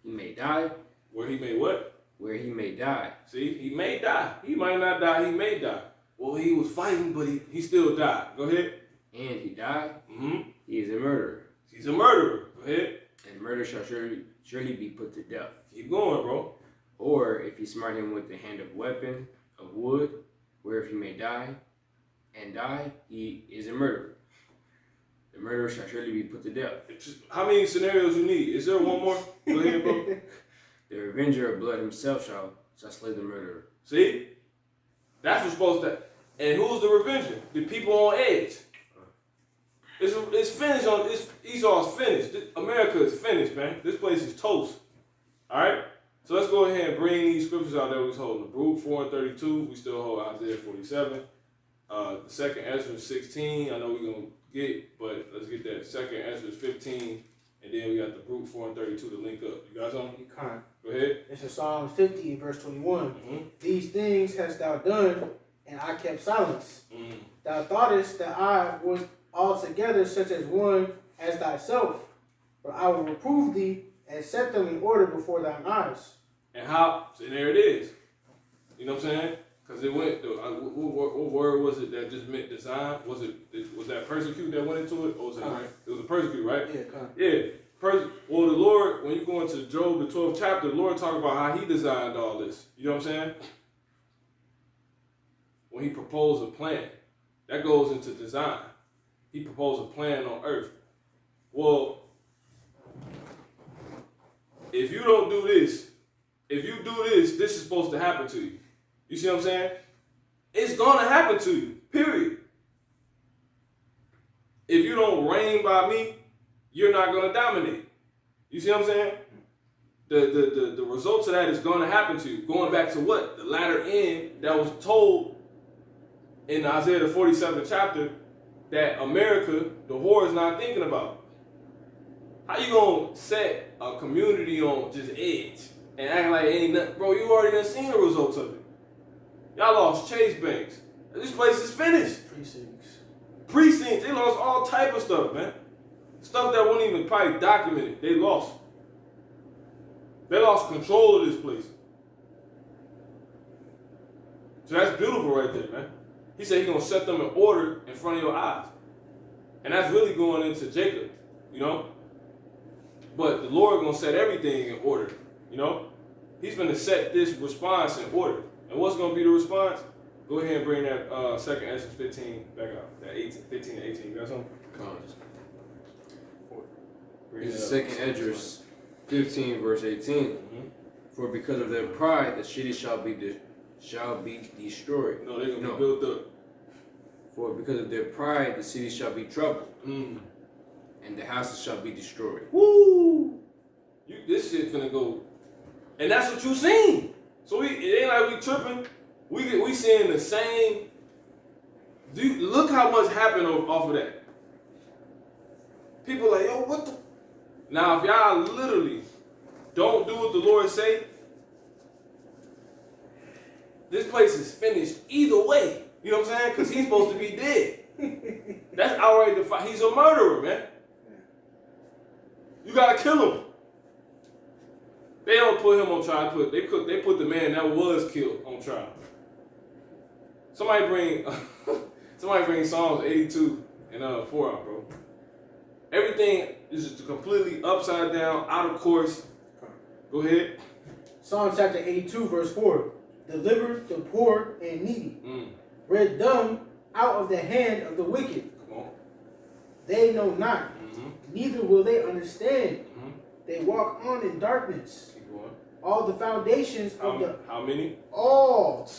he may die, Where he may what? where he may die. See, he may die. He might not die. He may die. Well, he was fighting, but he still died. Go ahead. And he died, Mm-hmm. he is a murderer. He's a murderer. Go ahead. And murder shall surely be put to death. Keep going, bro. Or if you smite him with the hand of weapon of wood, where if he may die, and die, he is a murderer. The murderer shall surely be put to death. How many scenarios you need? Is there one more? Go ahead, bro. The revenger of blood himself shall slay the murderer. See? That's what's supposed to... And who's the revenger? The people on edge. It's finished on Esau's finished. America is finished, man. This place is toast. Alright? So let's go ahead and bring these scriptures out that we was holding. Baruch 4 and 32, we still hold Isaiah 47. The second Ezra 16, I know we're gonna get, but let's get that. Second Ezra 15, and then we got the Baruch 4 and 32 to link up. You got something? You can't. Go ahead. It's in Psalms 50, verse 21. Mm-hmm. These things hast thou done, and I kept silence. Mm-hmm. Thou thoughtest that I was altogether such as one as thyself, but I will reprove thee and set them in order before thine eyes. And how? So there it is. You know what I'm saying? Because it went. What word was it that just meant design? Was that persecute that went into it, or was it? Right. It was a persecute, right? Yeah, come. Yeah. Well, the Lord, when you go into Job, the 12th chapter, the Lord talk about how He designed all this. You know what I'm saying? When He proposed a plan, that goes into design. He proposed a plan on earth. Well, if you don't do this, if you do this, this is supposed to happen to you. You see what I'm saying? It's gonna happen to you, period. If you don't reign by me, you're not gonna dominate. You see what I'm saying? The results of that is gonna happen to you. Going back to what? The latter end that was told in Isaiah the 47th chapter that America, the whore, is not thinking about. How you gonna set a community on just edge and act like it ain't nothing? Bro, you already done seen the results of it. Y'all lost Chase Banks. This place is finished. Precincts, they lost all type of stuff, man. Stuff that wasn't even probably documented. They lost. They lost control of this place. So that's beautiful right there, man. He said he's gonna set them in order in front of your eyes. And that's really going into Jacob, you know? But the Lord gonna set everything in order, you know? He's gonna set this response in order. And what's gonna be the response? Go ahead and bring that second Ezra 15 back out. That 15 to 18. You got something? It's the second Ezra 15 verse 18. Mm-hmm. For because of their pride, the city shall be destroyed. No, they're gonna No. be built up. For because of their pride, the city shall be troubled, Mm. and the houses shall be destroyed. Woo! This shit finna go. And that's what you seen. So it ain't like we tripping. We seeing the same. Look how much happened off of that. People like, yo, what the? Now, if y'all literally don't do what the Lord say, this place is finished either way. You know what I'm saying? Because he's supposed to be dead. That's outright defiant. He's a murderer, man. You gotta kill him. They don't put him on trial. They put the man that was killed on trial. Somebody bring Psalms 82 and 4 out, bro. Everything is just completely upside down, out of course. Go ahead. Psalm chapter 82, verse 4. Deliver the poor and needy. Mm. Rid them out of the hand of the wicked. Come on. They know not, Mm-hmm. neither will they understand. Mm-hmm. They walk on in darkness. Keep going. All the foundations of How many? all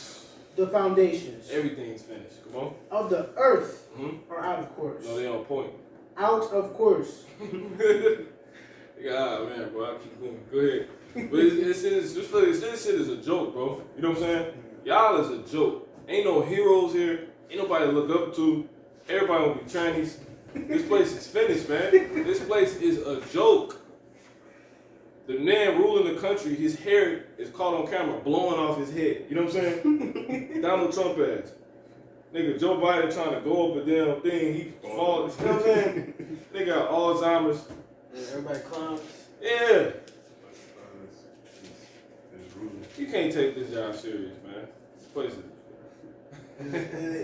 the foundations Everything's finished. Come on. of the earth Mm-hmm. are out of course. No, they on point. Out of course. God, man, bro, I keep going. Go ahead. But this shit is a joke, bro. You know what I'm saying? Y'all is a joke. Ain't no heroes here. Ain't nobody to look up to. Everybody gonna be Chinese. This place is finished, man. This place is a joke. The man ruling the country, his hair is caught on camera blowing off his head. You know what I'm saying? Donald Trump ass. Nigga, Joe Biden trying to go up a damn thing, he falls. You know what I'm saying? They got Alzheimer's. Everybody clowns. Yeah. You can't take this job serious, man. This place is.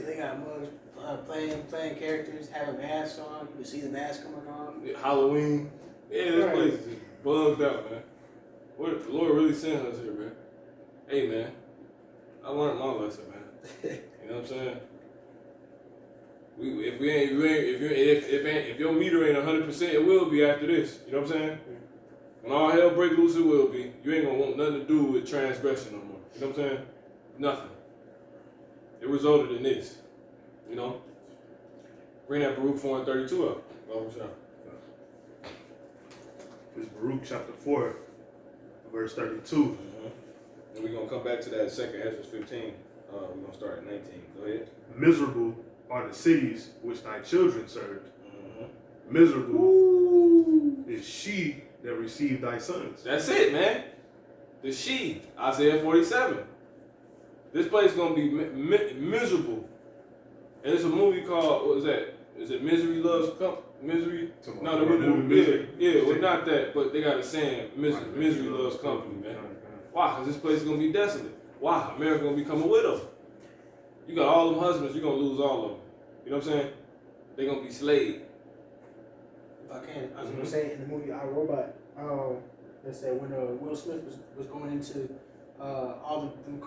They got mugs playing characters, having masks on. You can see the mask coming on. Halloween. Yeah, this Right. place is just bugged out, man. What the Lord really sent us here, man. Hey, man. I learned my lesson, man. You know what I'm saying? If your meter ain't 100%, it will be after this. You know what I'm saying? When all hell break loose, it will be. You ain't gonna want nothing to do with transgression no more. You know what I'm saying? Nothing. It resulted in this. You know? Bring that Baruch 4 and 32 up. Oh, sure. It's Baruch chapter 4, verse 32. And we're going to come back to that second Ezra 15. We're going to start at 19. Go ahead. Miserable are the cities which thy children served. Miserable is she that received thy sons. That's it, man. The she, Isaiah 47. This place is going to be miserable. And it's a movie called, what is that? Is it Misery Loves Misery? No, the movie. Yeah, well, not that, but they got a saying, Misery Loves Company, man. Why? Because this place is going to be desolate. Why? America going to become a widow. You got all them husbands, you're going to lose all of them. You know what I'm saying? They're going to be slaved. If I can, I was gonna say in the movie I, Robot, they said when Will Smith was going into all the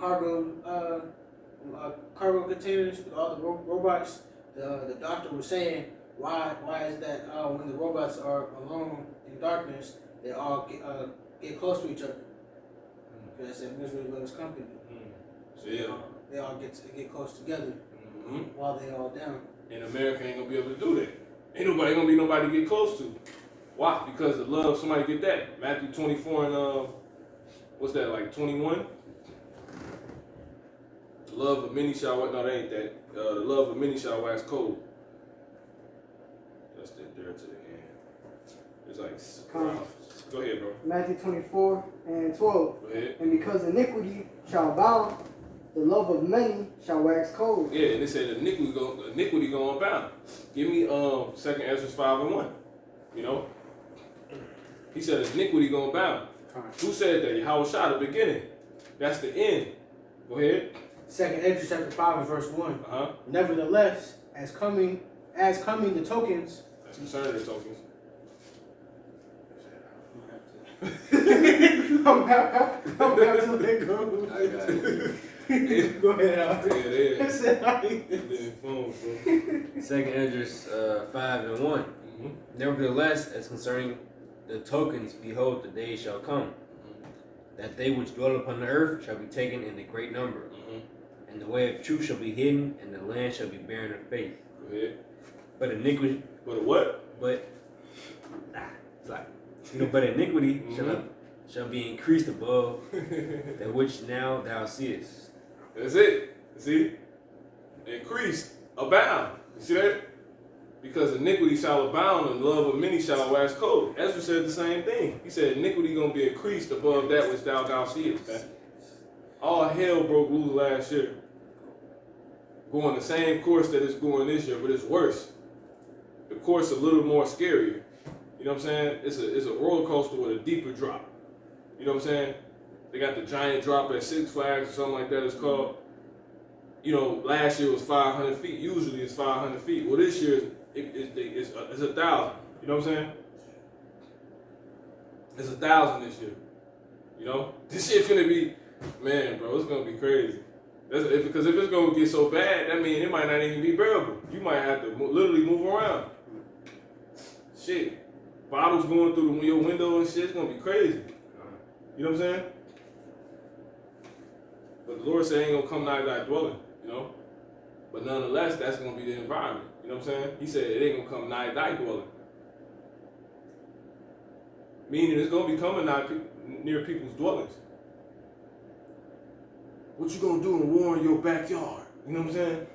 cargo containers with all the robots, the doctor was saying why is that when the robots are alone in darkness they all get close to each other. Because I said misery loves company. So yeah, they all get close together while they all down. And America ain't gonna be able to do that. Ain't nobody gonna be nobody to get close to. Why? Because of love. Somebody get that. Matthew 24 and what's that, like 21? The love of many shall wax. No, that ain't that. The love of many shall wax cold. That's the there to the end. It's like go ahead, bro. Matthew 24 and 12. Go ahead. And because iniquity shall abound, the love of many shall wax cold. Yeah, and it said iniquity going abound. Give me 2nd Ezra 5 and 1. You know? He said iniquity going abound. Who said that? Yahweh Shah, the beginning. That's the end. Go ahead. 2nd Ezra chapter 5 and verse 1. Nevertheless, as coming the tokens. That's concerning the tokens. I'm about to let go. I got it. Go ahead. Yeah, it is. Second Ezra 5 and 1. Nevertheless, as concerning the tokens, behold, the days shall come, that they which dwell upon the earth shall be taken in a great number, and the way of truth shall be hidden, and the land shall be barren of faith. Go ahead. But iniquity. But what? But it's like, but iniquity shall be increased above that which now thou seest. That's it. See? Increased, abound. You see that? Because iniquity shall abound and the love of many shall wax cold. Ezra said the same thing. He said iniquity gonna be increased above that which thou seest. Man. All hell broke loose last year. Going the same course that it's going this year, but it's worse. The course a little more scarier. You know what I'm saying? It's a roller coaster with a deeper drop. You know what I'm saying? They got the giant drop at Six Flags or something like that it's called. You know, last year was 500 feet. Usually it's 500 feet. Well, this year it's 1,000. You know what I'm saying? It's 1,000 this year. You know? This shit finna be, man, bro, it's gonna be crazy. Because if it's gonna get so bad, that means it might not even be bearable. You might have to literally move around. Shit. Bottles going through your window and shit, it's gonna be crazy. You know what I'm saying? But the Lord said ain't gonna come nigh thy dwelling, you know? But nonetheless, that's gonna be the environment. You know what I'm saying? He said it ain't gonna come nigh thy dwelling. Meaning it's gonna be coming near people's dwellings. What you gonna do in war in your backyard? You know what I'm saying?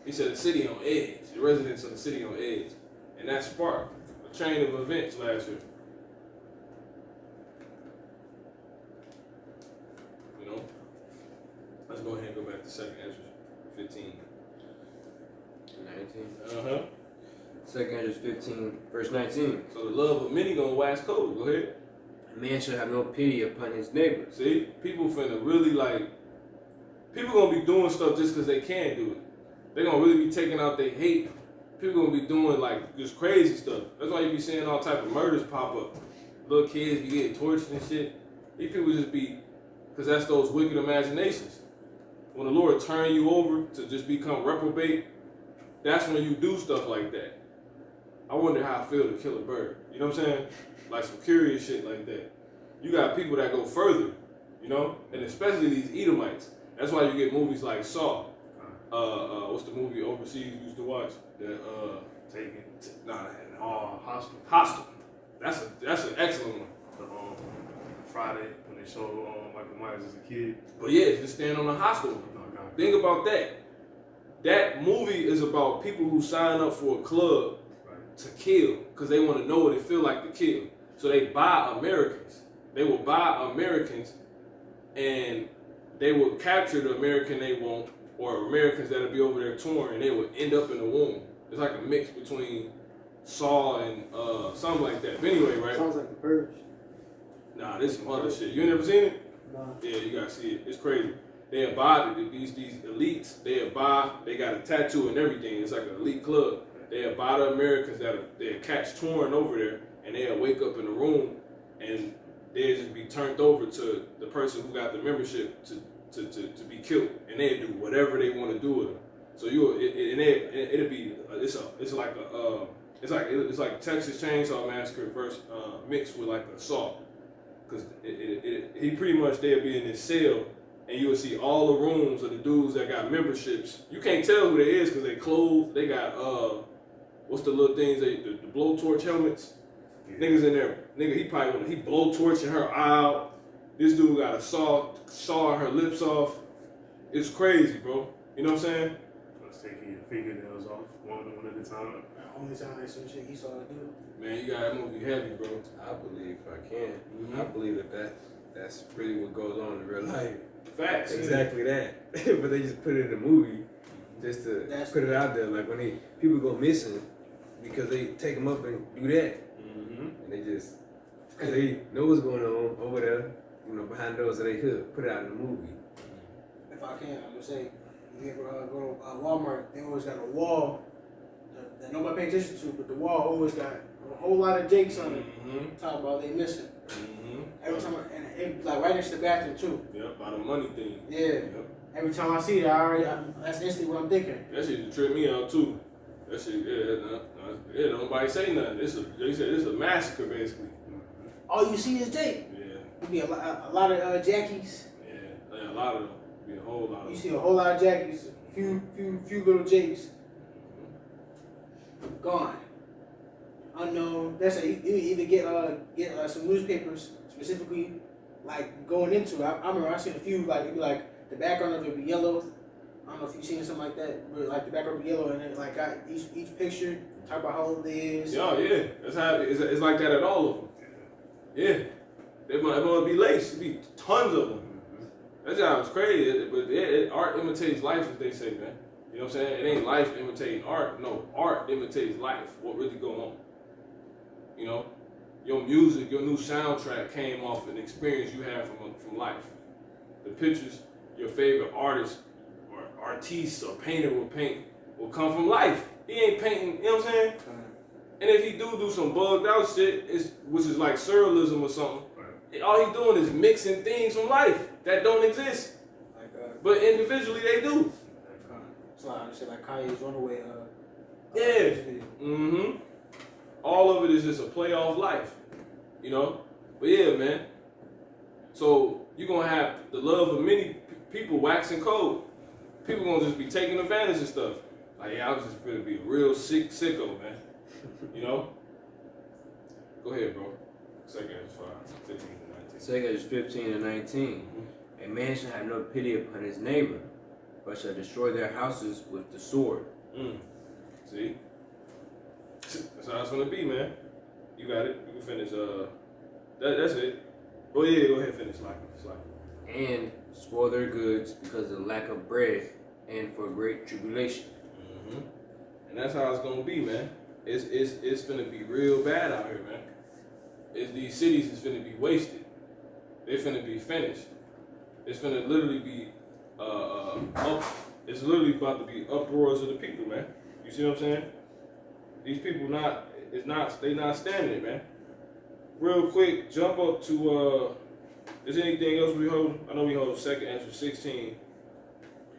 He said the city on edge, the residents of the city on edge. And that sparked a chain of events last year. You know? Let's go ahead and go back to 2nd Ezra 15. 19. 2nd Ezra 15, verse 19. So the love of many gonna wax cold. Go ahead. A man shall have no pity upon his neighbor. See? People finna really people gonna be doing stuff just because they can do it. They're gonna really be taking out their hate. People gonna be doing just crazy stuff. That's why you be seeing all type of murders pop up. Little kids be getting tortured and shit. These people just be, because that's those wicked imaginations. When the Lord turn you over to just become reprobate, that's when you do stuff like that. I wonder how I feel to kill a bird. You know what I'm saying? Like some curious shit like that. You got people that go further, you know? And especially these Edomites. That's why you get movies like Saw. What's the movie overseas you used to watch? That Take it. Hospital. Hostel. That's an excellent one. The, Friday when they showed Michael Myers as a kid. But yeah, just stand on the hostel. Oh, God. Think about that. That movie is about people who sign up for a club to kill because they want to know what it feel like to kill. So they buy Americans. They will buy Americans, and they will capture the American they want, or Americans that'll be over there touring, and they will end up in the womb. It's like a mix between Saw and something like that. But anyway, right? Sounds like The Purge. Nah, this is some other shit. You never seen it? Nah. Yeah, you gotta see it. It's crazy. They buy these elites. They got a tattoo and everything. It's like an elite club. They buy the Americans they catch touring over there, and they'll wake up in the room, and they'll just be turned over to the person who got the membership to be killed, and they do whatever they want to do with them. So it's like Texas Chainsaw Massacre versus mixed with like a Saw, because he pretty much they'll be in this cell, and you will see all the rooms of the dudes that got memberships. You can't tell who they is because they clothes. They got what's the little things the blowtorch helmets. Yeah. Niggas in there. Nigga, he blowtorching her eye out. This dude got a saw her lips off. It's crazy, bro. You know what I'm saying? Let's taking your fingernails off one at a time. Only sound like some shit he saw to do. Man, you got that movie heavy, bro. I believe if I can. Mhm. I believe that's really what goes on in real life. Facts. Exactly that. But they just put it in a movie just to put it out there. Like when people go missing because they take them up and do that. Mm-hmm. And they just, because they know what's going on over there, behind doors, so they could put it out in the movie. If I can, I'm gonna say, if you ever go to Walmart, they always got a wall that nobody pays attention to, but the wall always got a whole lot of jakes on it. Mm-hmm. Talk about they missing. Mm-hmm. Every time, and it like right next to the bathroom too. Yep, by the money thing. Yeah. Yep. Every time I see it, that's instantly what I'm thinking. That shit just tripped me out too. That shit, nobody say nothing. They said it's a massacre basically. All you see is Jake. Yeah, It be a lot of Jackies. yeah, a lot of them. Be a whole lot of You them. see a whole lot of Jackies, few little Jakes. Gone. Unknown. That's you either get some newspapers specifically like going into it. I remember I seen a few like it'd be like the background of it would be yellow. I don't know if you've seen something like that, but like the background would be yellow and then like got each picture talk about how old it is. Yeah. That's how it's like that at all of them. Yeah, they might be laced. It be tons of them. That's how it's crazy. But art imitates life, as they say, man. You know what I'm saying? It ain't life imitating art. No, art imitates life. What really going on? You know, your music, your new soundtrack came off an experience you had from life. The pictures your favorite artist or artiste or painter will paint will come from life. He ain't painting. You know what I'm saying? And if he do some bugged out shit, which is like surrealism or something, all he's doing is mixing things from life that don't exist. But individually they do. So I understand like Kanye's Runaway. Yeah. Mm-hmm. All of it is just a play off life. You know? But yeah, man. So you're gonna have the love of many people waxing cold. People gonna just be taking advantage of stuff. Like, yeah, I was just gonna be a real sicko, man. You know? Go ahead, bro. Second is 15 to 19. Second is 15 and 19. A man shall have no pity upon his neighbor, but shall destroy their houses with the sword. See? That's how it's gonna be, man. You got it. You can finish. That's it. Go ahead and finish, like. And spoil their goods because of the lack of bread and for great tribulation. Mm-hmm. And that's how it's gonna be, man. It's gonna be real bad out here, man. These cities is gonna be wasted. They're finna be finished. It's gonna literally be it's literally about to be uproars of the people, man. You see what I'm saying? These people they not standing it, man. Real quick, jump up to is there anything else we hold? I know we hold 2nd Ezra 16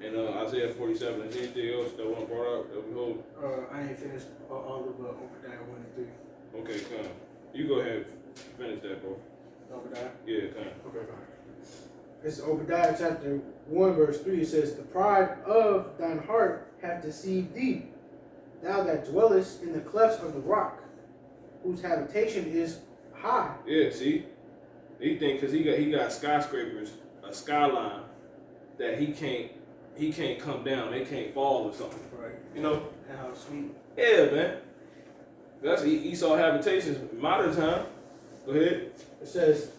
and Isaiah 47. Is there anything else that want brought out that we hold? I ain't finished all of Obadiah 1 and 3. Okay, come. You go ahead and finish that, bro. Obadiah. Yeah, come. Okay, fine. It's Obadiah chapter 1, verse 3. It says, "The pride of thine heart hath deceived thee, thou that dwellest in the clefts of the rock, whose habitation is high." Yeah, see? He think because he got skyscrapers, a skyline that he can't come down, they can't fall or something. Right. You know? And how sweet. Yeah, man. That's Esau habitations modern time. Go ahead. It says,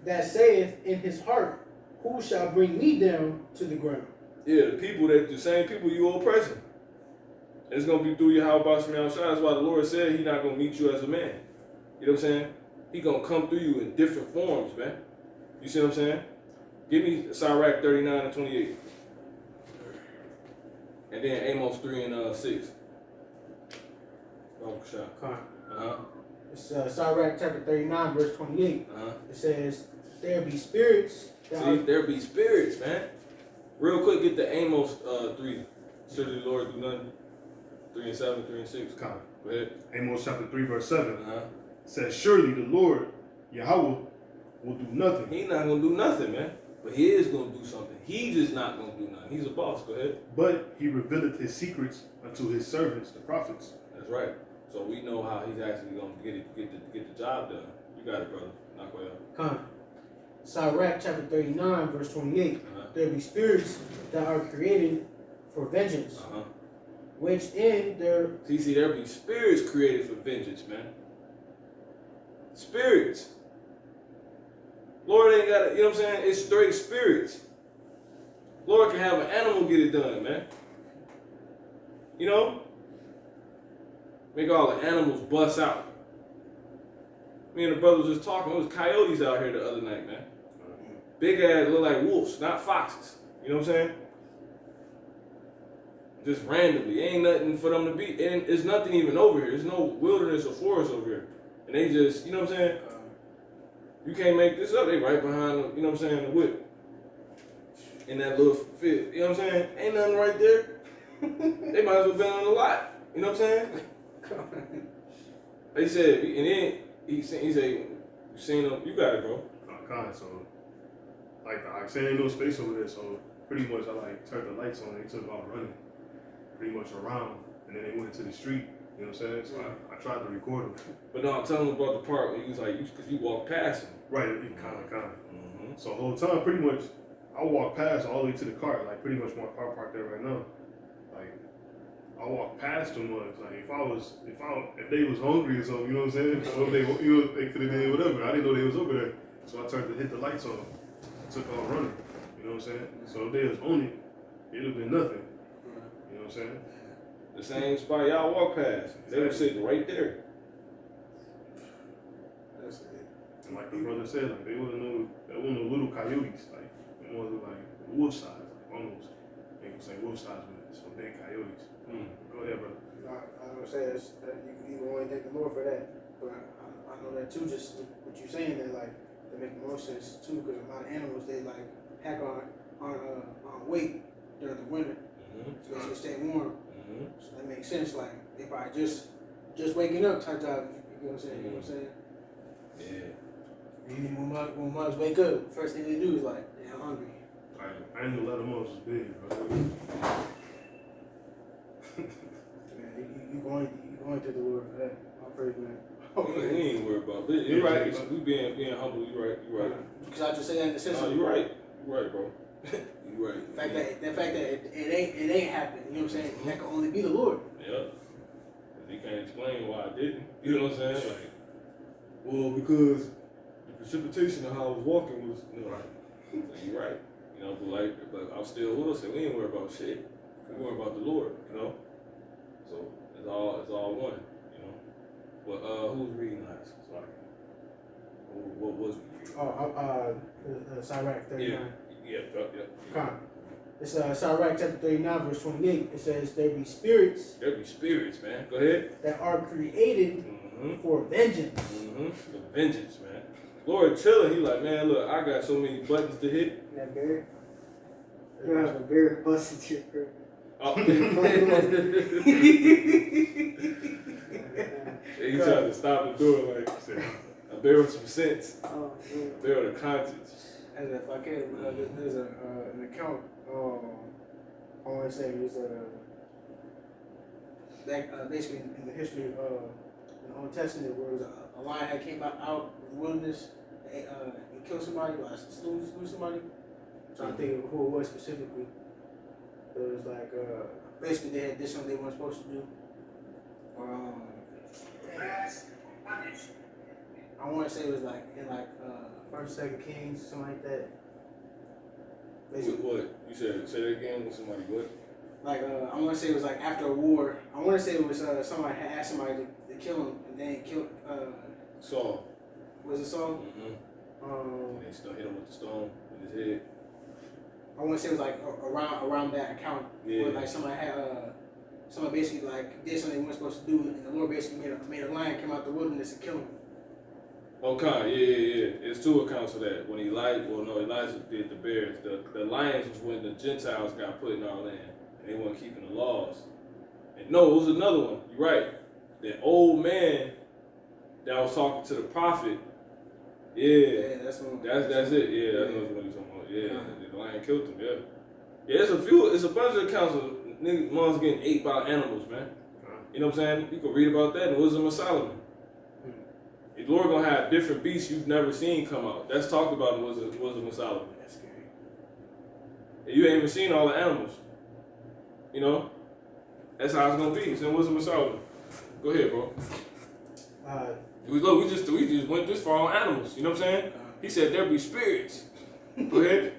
"That saith in his heart, who shall bring me down to the ground?" Yeah, the same people you oppressing. It's gonna be through your how about some outside. That's why the Lord said He's not gonna meet you as a man. You know what I'm saying? He gonna come through you in different forms, man. You see what I'm saying? Give me Sirach 39 and 28. And then Amos 3 and 6. Oh, shot. Uh-huh. It's Sirach chapter 39, verse 28. Uh-huh. It says, "There be spirits that See, there be spirits, man. Real quick, get the Amos 3. Should the Lord do nothing? 3 and 7, 3 and 6. Con. Go ahead. Amos chapter 3, verse 7 Uh-huh. says, "Surely the Lord, Yahweh, will do nothing, He not gonna do nothing, man. But he is gonna do something. He just not gonna do nothing. He's a boss. Go ahead. but he revealeth his secrets unto his servants, the prophets." That's right. So we know how he's actually gonna get the job done. You got it, brother. Knock way out. Con. Sirach chapter 39, verse 28. Uh-huh. "There be spirits that are created for vengeance, Uh-huh. which in their..." See, there be spirits created for vengeance, man. Spirits. Lord ain't got it, you know what I'm saying? It's straight spirits. Lord can have an animal get it done, man. You know? Make all the animals bust out. Me and the brothers was talking. There was coyotes out here the other night, man. Big ass, look like wolves, not foxes. You know what I'm saying? Just randomly. Ain't nothing for them to be. And it's nothing even over here. There's no wilderness or forest over here. And they just, you know what I'm saying? You can't make this up. They right behind the, you know what I'm saying, the whip. In that little fit. You know what I'm saying? Ain't nothing right there. They might as well been on the lot. You know what I'm saying? They said, and then he said, you seen them, you got it, bro. Con. So, like saying ain't no space over there, so pretty much I like turned the lights on and they took off running pretty much around, and then they went to the street. You know what I'm saying? So I tried to record them. But no, I'm telling him about the part when he was like, because you walked past him. Right, kind of. Mm-hmm. So the whole time, pretty much, I walked past all the way to the car, like pretty much my car parked there right now. Like, I walked past them once. Like, if they was hungry or something, you know what I'm saying? So they could have did whatever. I didn't know they was over there. So I turned to hit the lights on. I took off running. You know what I'm saying? So if they was on it, it'd have been nothing. You know what I'm saying? The same spot y'all walk past. They were sitting right there. That's it. And like the brother said, like they wasn't no little coyotes, like they wasn't like wolf size, like almost. They can say wolf size, but some big coyotes. Go ahead, brother. I was gonna say that you can only thank the Lord for that, but I know that too. Just what you're saying, that like that make more sense too, because a lot of animals they like pack on weight during the winter, so they stay warm. So that makes sense. Like they probably just waking up type job. You know what I'm saying? You know what I'm saying? Yeah. And when mugs wake up, first thing they do is like they're hungry. I ain't gonna let them know it's big, bro. Man, you going to the Lord for that. I'll praise, man. We ain't worried about it. You're right. We being humble. You're right. You're right. Because I just say that in the sense No, of you're right. You're right, bro. You're right. the fact that it ain't happening. You know what I'm saying? That can only be the Lord. Yeah. He can't explain why I didn't. You know what I'm saying? Like, well, because the precipitation of how I was walking was, you know, right. So you're right. You know, but I still will say we ain't worried about shit. We worry about the Lord. You know. So it's all one. You know. But who was reading last? Sorry. What was we reading? Sirach 39. Yeah. Come. It's Sirach chapter 39, verse 28. It says, "There be spirits There be spirits, man. Go ahead. that are created for vengeance." For vengeance, man. Lord chilling. He like, man, look, I got so many buttons to hit. That bear. You have a bear busted to your crib. Oh. He tried to stop the door like, I said, a bear with some sense. Oh, man. A bear with a conscience. as if I can, there's an account. I want to say it was back basically in the history of the Old Testament, where it was a lion that came out of the wilderness and killed somebody, like slew somebody. I'm trying to think of who it was specifically. It was like basically they had did something they weren't supposed to do. I want to say it was like in First, Second Kings, something like that. With what? You said, say that again with somebody what? Like, I want to say it was like after a war. I want to say it was somebody had asked somebody to kill him, and then killed, Saul. was it Saul? And they still hit him with the stone in his head. I want to say it was like around that account. Yeah. Where like somebody had, somebody basically like did something they weren't supposed to do, and the Lord basically made a lion come out the wilderness and kill him. Okay, yeah. There's two accounts of that. When Elijah did the bears. The lions was when the Gentiles got put in our land. And they weren't keeping the laws. And no, it was another one. You're right. That old man that was talking to the prophet. Yeah, That's one. that's it. Yeah, that's what he's talking about. Yeah, the lion killed him. Yeah. Yeah, it's a bunch of accounts of niggas, moms getting ate by animals, man. You know what I'm saying? You can read about that in Wisdom of Solomon. The Lord gonna have different beasts you've never seen come out. That's talked about in Wisdom of Solomon. That's scary. And you ain't even seen all the animals. You know? That's how it's gonna be. It's in Wisdom of Solomon. Go ahead, bro. We just went this far on animals. You know what I'm saying? He said there be spirits. Go ahead.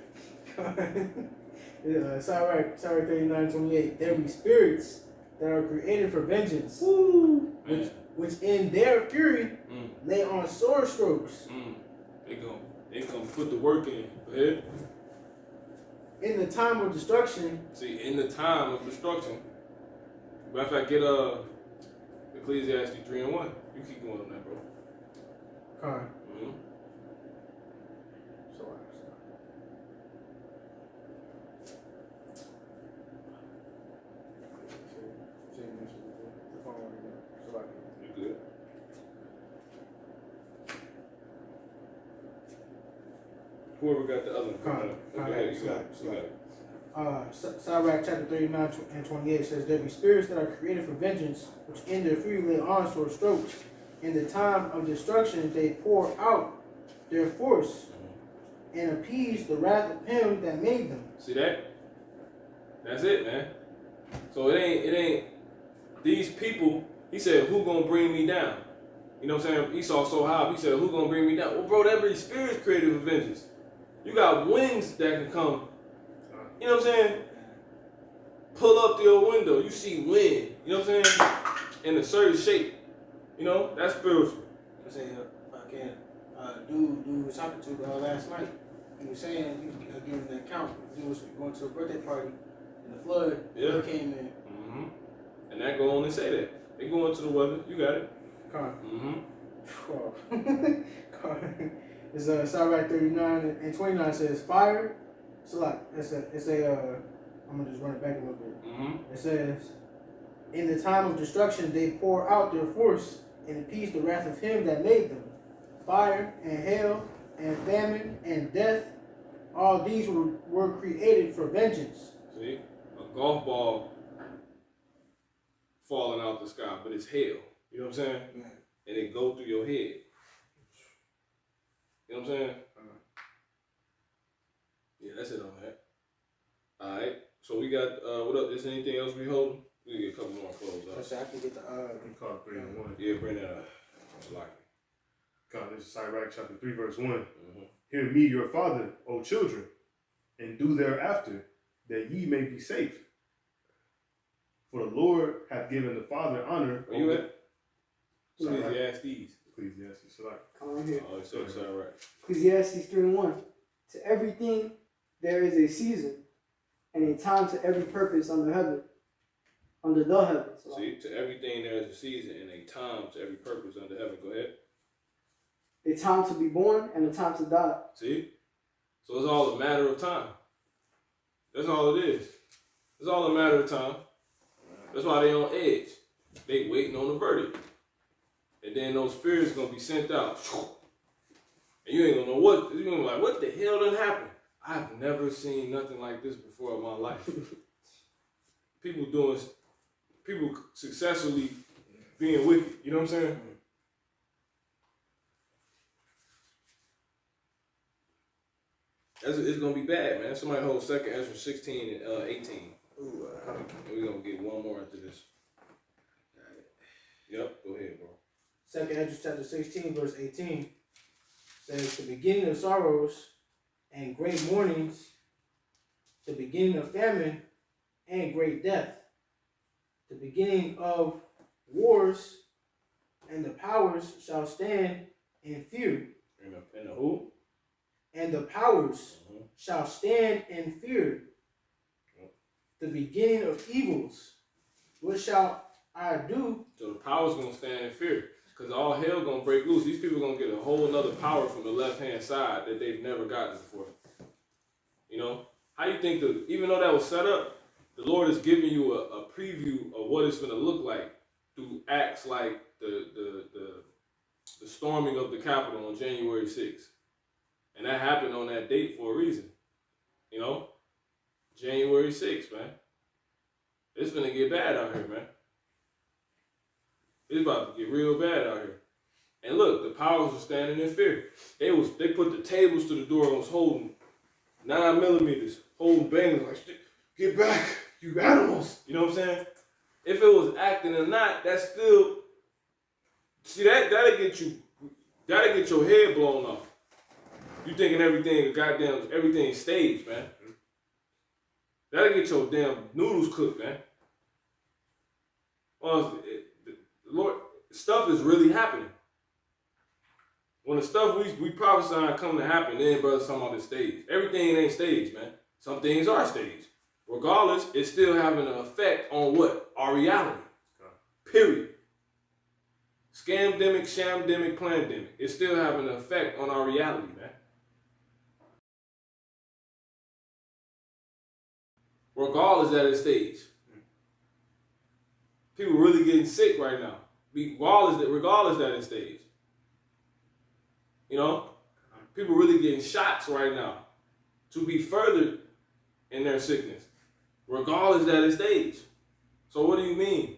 Yeah, sorry, 39:28. There be spirits that are created for vengeance, Man. which in their fury lay on sword strokes. They gonna put the work in. Go ahead. In the time of destruction. See, in the time of destruction. Matter of fact, get Ecclesiastes 3:1. You keep going on that, bro. Con. Mm-hmm. You good? Whoever got the other one. Go ahead, you got it. Sirach chapter 39 and 28 says, there be spirits that are created for vengeance, which in their fury lay on sword strokes. In the time of destruction they pour out their force and appease the wrath of him that made them. See that? That's it, man. So it ain't these people. He said, who gonna bring me down? You know what I'm saying? Esau so high, he said, who gonna bring me down? Well, bro, that be spirits created for vengeance. You got wings that can come. You know what I'm saying? Pull up to your window, you see wind. You know what I'm saying? In a certain shape. You know, that's spiritual. I say, if I can, dude was talking to last night. He was saying, he was giving the account. He was going to a birthday party, and the flood came in. Mm-hmm. And that go on and say that. They go into the weather. You got it. Con. Mm-hmm. It's Sirach 39 and 29 says, fire. So like, I'm gonna just run it back a little bit. Mm-hmm. It says, in the time of destruction they pour out their force and appease the wrath of him that made them. Fire and hail and famine and death, all these were created for vengeance. See, a golf ball falling out the sky, but it's hail. You know what I'm saying? Yeah. And it go through your head. You know what I'm saying? Yeah, that's it on that. All right. So we got what up? Is there anything else we holding? We can get a couple more clothes out. So I can get the We call it 3 and 1. Yeah, bring that up. I like it. God, this is Sirach chapter 3, verse 1. Mm-hmm. Hear me, your father, O children, and do thereafter, that ye may be safe. For the Lord hath given the father honor. Where you at? Sirach. Ecclesiastes. Ecclesiastes. Sirach. Come on here. Oh, it's all right. Ecclesiastes 3:1. To everything there is a season, and a time to every purpose under heaven. Under the heavens. See, to everything there is a season and a time to every purpose under heaven. Go ahead. A time to be born and a time to die. See? So it's all a matter of time. That's all it is. It's all a matter of time. That's why they on edge. They waiting on the verdict. And then those spirits gonna be sent out. And you ain't gonna know what, you're gonna be like, what the hell done happened? I've never seen nothing like this before in my life. People successfully being wicked. You know what I'm saying? It's gonna be bad, man. Somebody hold 2nd Ezra 16 and 18. Ooh, And we're gonna get one more after this. Yep, go ahead, bro. 2nd Ezra chapter 16, verse 18 says, the beginning of sorrows and great mournings, the beginning of famine and great death, the beginning of wars, and the powers shall stand in fear. And the who? And the powers shall stand in fear. The beginning of evils. What shall I do? So the power's gonna stand in fear. Because all hell gonna break loose. These people gonna get a whole nother power from the left-hand side that they've never gotten before. You know? How you think even though that was set up, the Lord is giving you a preview of what it's gonna look like through acts like the storming of the Capitol on January 6th. And that happened on that date for a reason. You know? January 6th, man. It's gonna get bad out here, man. It's about to get real bad out here. And look, the powers were standing in fear. They put the tables to the door and was holding 9mm, holding bangers like, get back, you animals. You know what I'm saying? If it was acting or not, that's still, see, that'll get your head blown off. You thinking everything's staged, man. That'll get your damn noodles cooked, man. Well, Lord, stuff is really happening. When the stuff we prophesy come to happen, then brothers talking about the stage. Everything ain't staged, man. Some things are staged. Regardless, it's still having an effect on what? Our reality. Period. Scamdemic, shamdemic, plandemic. It's still having an effect on our reality, man. Regardless that it's staged. People really getting sick right now. Regardless that it's staged. You know? People really getting shots right now to be furthered in their sickness. Regardless that it's staged. So what do you mean?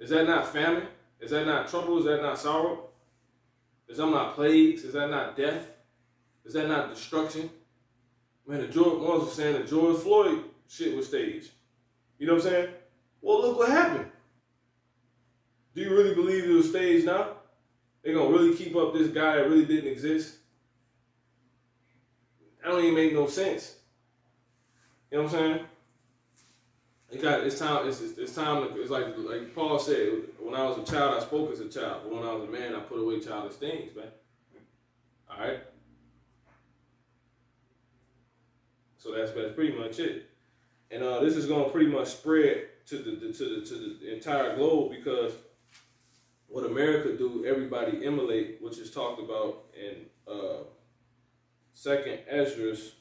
Is that not famine? Is that not trouble? Is that not sorrow? Is that not plagues? Is that not death? Is that not destruction? Man, one was saying the George Floyd shit was staged. You know what I'm saying? Well, look what happened. Do you really believe it was staged now? They're going to really keep up this guy that really didn't exist? That don't even make no sense. You know what I'm saying? It's like Paul said, when I was a child, I spoke as a child. But when I was a man, I put away childish things, man. All right? So that's pretty much it. And this is going to pretty much spread to the entire globe, because what America do, everybody emulate, which is talked about in 2nd Ezra's.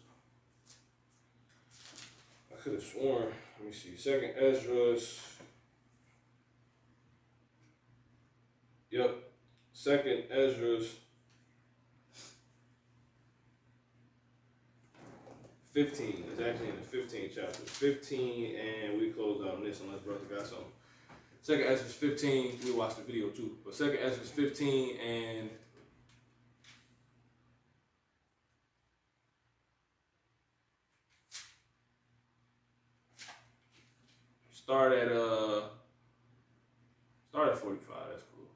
I could have sworn. Let me see. 2nd Ezra's. Yep. 2nd Ezra's 15. It's actually in the 15th chapter. 15, and we close out on this unless brother got something. 2nd Ezra's 15. We watched the video too. But 2nd Ezra's 15 and start at 45. That's cool.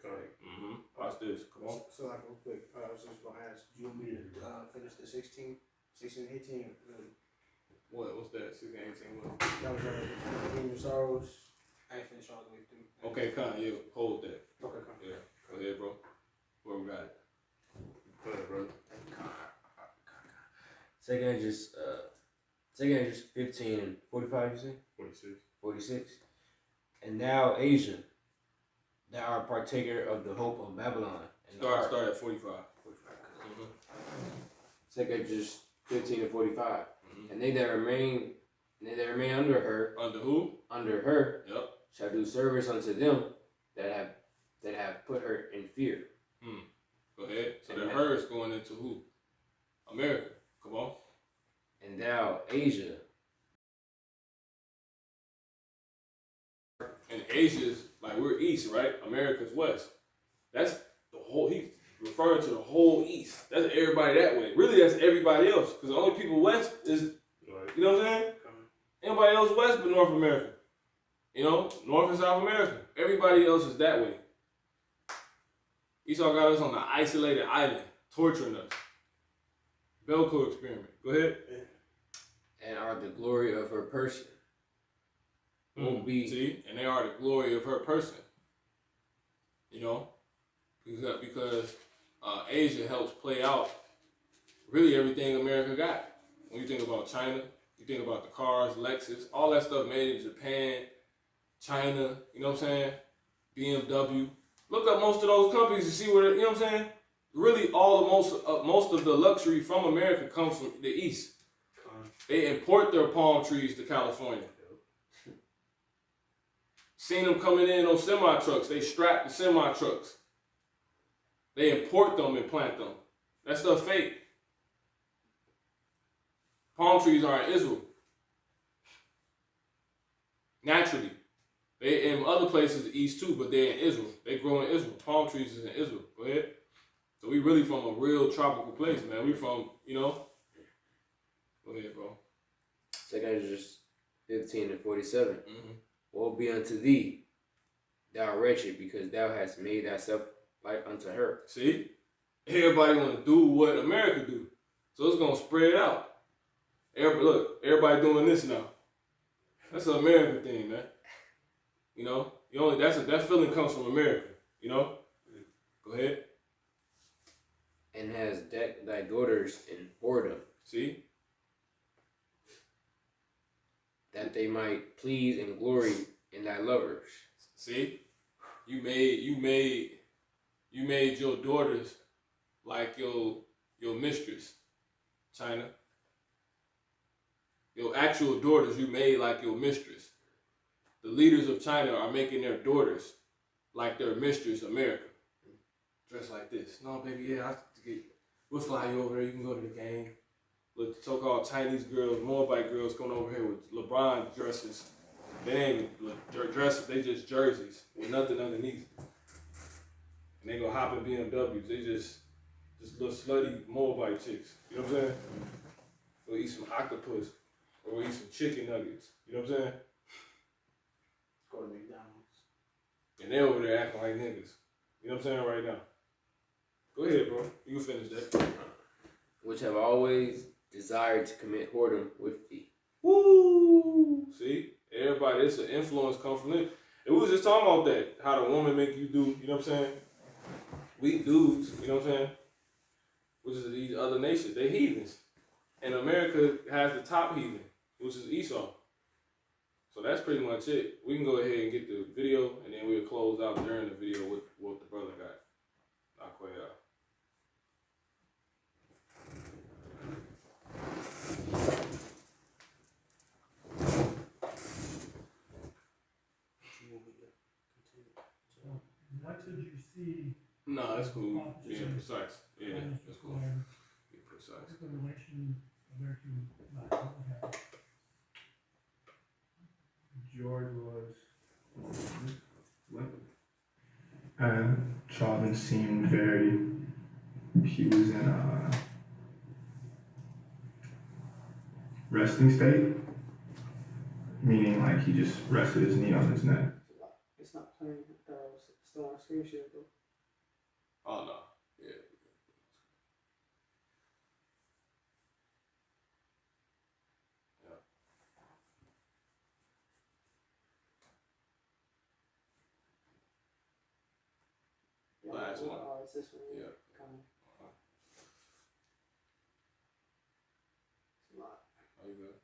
Okay. Watch this. Come on. So like real quick, I was just gonna ask, do you want me to finish the 16, 18? What's that? 16, 18. What? That was beginning of sorrows. I ain't finished all the way through. Okay, yeah. Hold that. Okay, come. Yeah. Go ahead, bro. Where we got it? Go ahead, brother. Second Ezra 15 and 45, you say? 46. 46. And now, Asia, thou art partaker of the hope of Babylon. And Start at 45. 45. Second Ezra 15 and 45. And they that remain under her. Under who? Under her. Yep. Shall do service unto them that have put her in fear. Go ahead. So the hers going into who? America. Come on. And thou, Asia. And Asia's like we're east, right? America's west. That's the whole. He's referring to the whole east. That's everybody that way. Really, that's everybody else. Because the only people west is, you know what I'm saying? Anybody else west but North America. You know, North and South America. Everybody else is that way. Esau got us on an isolated island, torturing us. Belko experiment. Go ahead. And are the glory of her person. Won't be. See, and they are the glory of her person. You know, because Asia helps play out really everything America got. When you think about China, you think about the cars, Lexus, all that stuff made in Japan, China. You know what I'm saying? BMW. Look up most of those companies to see where, you know what I'm saying? Really, most of the luxury from America comes from the East. They import their palm trees to California. Seen them coming in on semi trucks. They strap the semi trucks. They import them and plant them. That stuff fake. Palm trees are in Israel. Naturally. They in other places east too, but they're in Israel. They grow in Israel. Palm trees is in Israel. Go ahead. So we really from a real tropical place, man. We from, you know. Go ahead, bro. 2 Ezra 15 and 47. Mm-hmm. Woe be unto thee, thou wretched, because thou hast made thyself like unto her. See? Everybody want to do what America do. So it's going to spread out. Everybody doing this now. That's an American thing, man. You know? That feeling comes from America. You know? Go ahead. And has decked thy daughters in whoredom. See? That they might please and glory in thy lovers. See? You made your daughters like your mistress, China. Your actual daughters you made like your mistress. The leaders of China are making their daughters like their mistress, America. Dressed like this. No, baby, we'll fly you over there. You can go to the game. Look, so-called Chinese girls, Moabite girls coming over here with LeBron dresses. They ain't even dresses, they just jerseys with nothing underneath. And they go hop in BMWs. They just little slutty Moabite chicks. You know what I'm saying? We'll eat some octopus or we'll eat some chicken nuggets. You know what I'm saying? Go to McDonald's. And they over there acting like niggas. You know what I'm saying right now? Go ahead, bro. You can finish that. Which have always desired to commit whoredom with thee. Woo! See? Everybody, it's an influence come from it. And we was just talking about that. How the woman make you do, you know what I'm saying? We dudes, you know what I'm saying? Which is these other nations. They heathens. And America has the top heathen, which is Esau. So that's pretty much it. We can go ahead and get the video, and then we'll close out during the video with what the brother got. Not quite out. What did you see? No, that's cool. Being precise. Yeah, that's cool. Be precise. What's the relation of their two lives? What happened? George was limp. And Charlton seemed he was in a resting state, meaning like he just rested his knee on his neck. It's not playing. It's still on a screen share though. Oh, no. Yeah. Yeah, Last one. Oh, it's this one. Yeah. Coming. It's a lot. Are you good?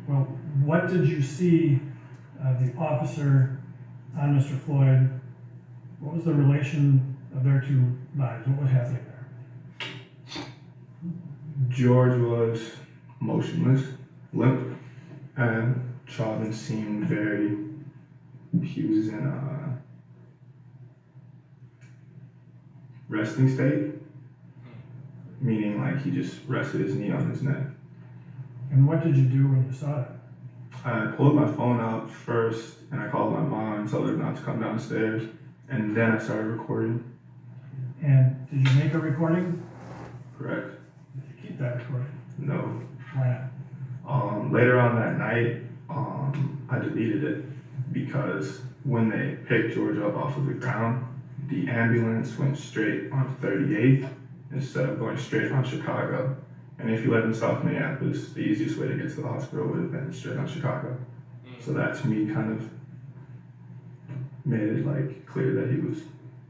Well, what did you see the officer on Mr. Floyd? What was the relation of their two lives? What was happening there? George was motionless, limp, and Charlton seemed he was in a resting state, meaning like he just rested his knee on his neck. And what did you do when you saw that? I pulled my phone out first and I called my mom and told her not to come downstairs, and then I started recording. And did you make a recording? Correct? Did you keep that recording? No. Why not? Later on that night, I deleted it because when they picked George up off of the ground, the ambulance went straight on 38th instead of going straight on Chicago. And if you live in South Minneapolis, the easiest way to get to the hospital would have been straight on Chicago. So that to me kind of made it like clear that he was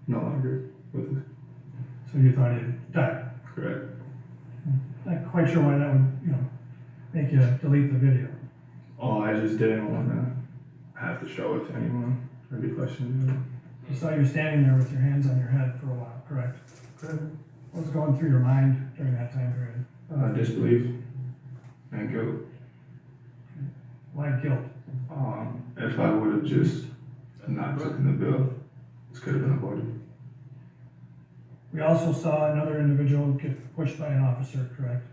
no longer with us. So you thought he had died? Correct. Not quite sure why that would, make you delete the video. Oh, I just didn't want to have to show it to anyone or be questioned. You saw you standing there with your hands on your head for a while, correct? Correct. What was going through your mind during that time period? Disbelief and guilt. Why guilt? If I would have just not taken the bill, this could have been avoided. We also saw another individual get pushed by an officer, correct?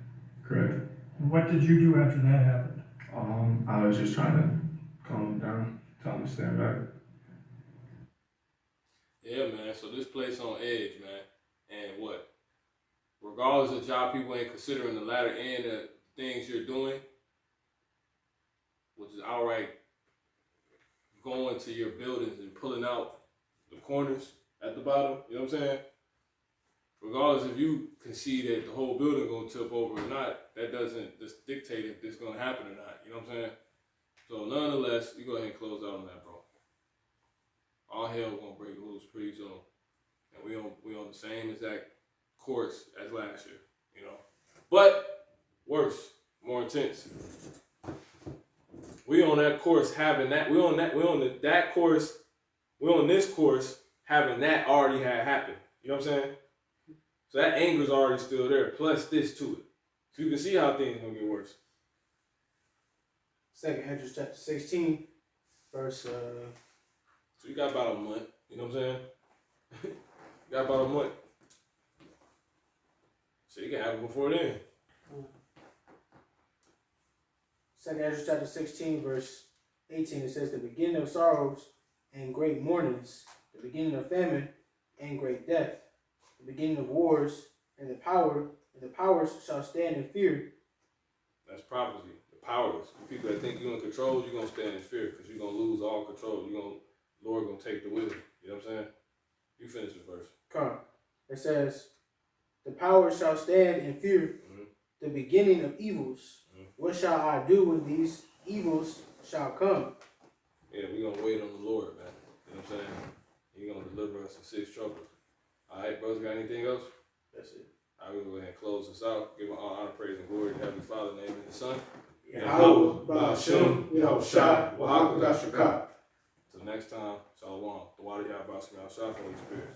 Correct. And what did you do after that happened? I was just trying to calm him down, tell him to stand back. Yeah, man. So this place on edge, man. And what? Regardless of job people ain't considering the latter end of things you're doing, which is outright going to your buildings and pulling out the corners at the bottom, you know what I'm saying? Regardless if you concede that the whole building gonna tip over or not, that doesn't just dictate if this gonna happen or not, you know what I'm saying? So nonetheless, you go ahead and close out on that, bro. All hell gonna break loose pretty soon. And we on the same exact course as last year, you know. But worse, more intense. We on that course having that, we on this course having that already had happened. You know what I'm saying? So that anger's already still there, plus this to it. So you can see how things gonna get worse. 2 Ezra chapter 16, verse So you got about a month, you know what I'm saying? You got about a month. So you can have it before then. 2 Ezra chapter 16, verse 18, it says, the beginning of sorrows and great mournings, the beginning of famine and great death, the beginning of wars, and the powers shall stand in fear. That's prophecy. The powers. The people that think you're in control, you're gonna stand in fear because you're gonna lose all control. Lord gonna take the wheel. You know what I'm saying? You finish the verse. Come. It says, the powers shall stand in fear, the beginning of evils. What shall I do when these evils shall come? Yeah, we're gonna wait on the Lord, man. You know what I'm saying? He's gonna deliver us in 6 troubles. All right, brothers, got anything else? That's it. I will go ahead and close this out. Give all honor, praise, and glory to Heavenly Father, name and the Son. Yahweh, Ba'ashem, Yahushua, Wa'akadah Shakah. Till next time, Shalom. The water Yahweh, Holy Spirit.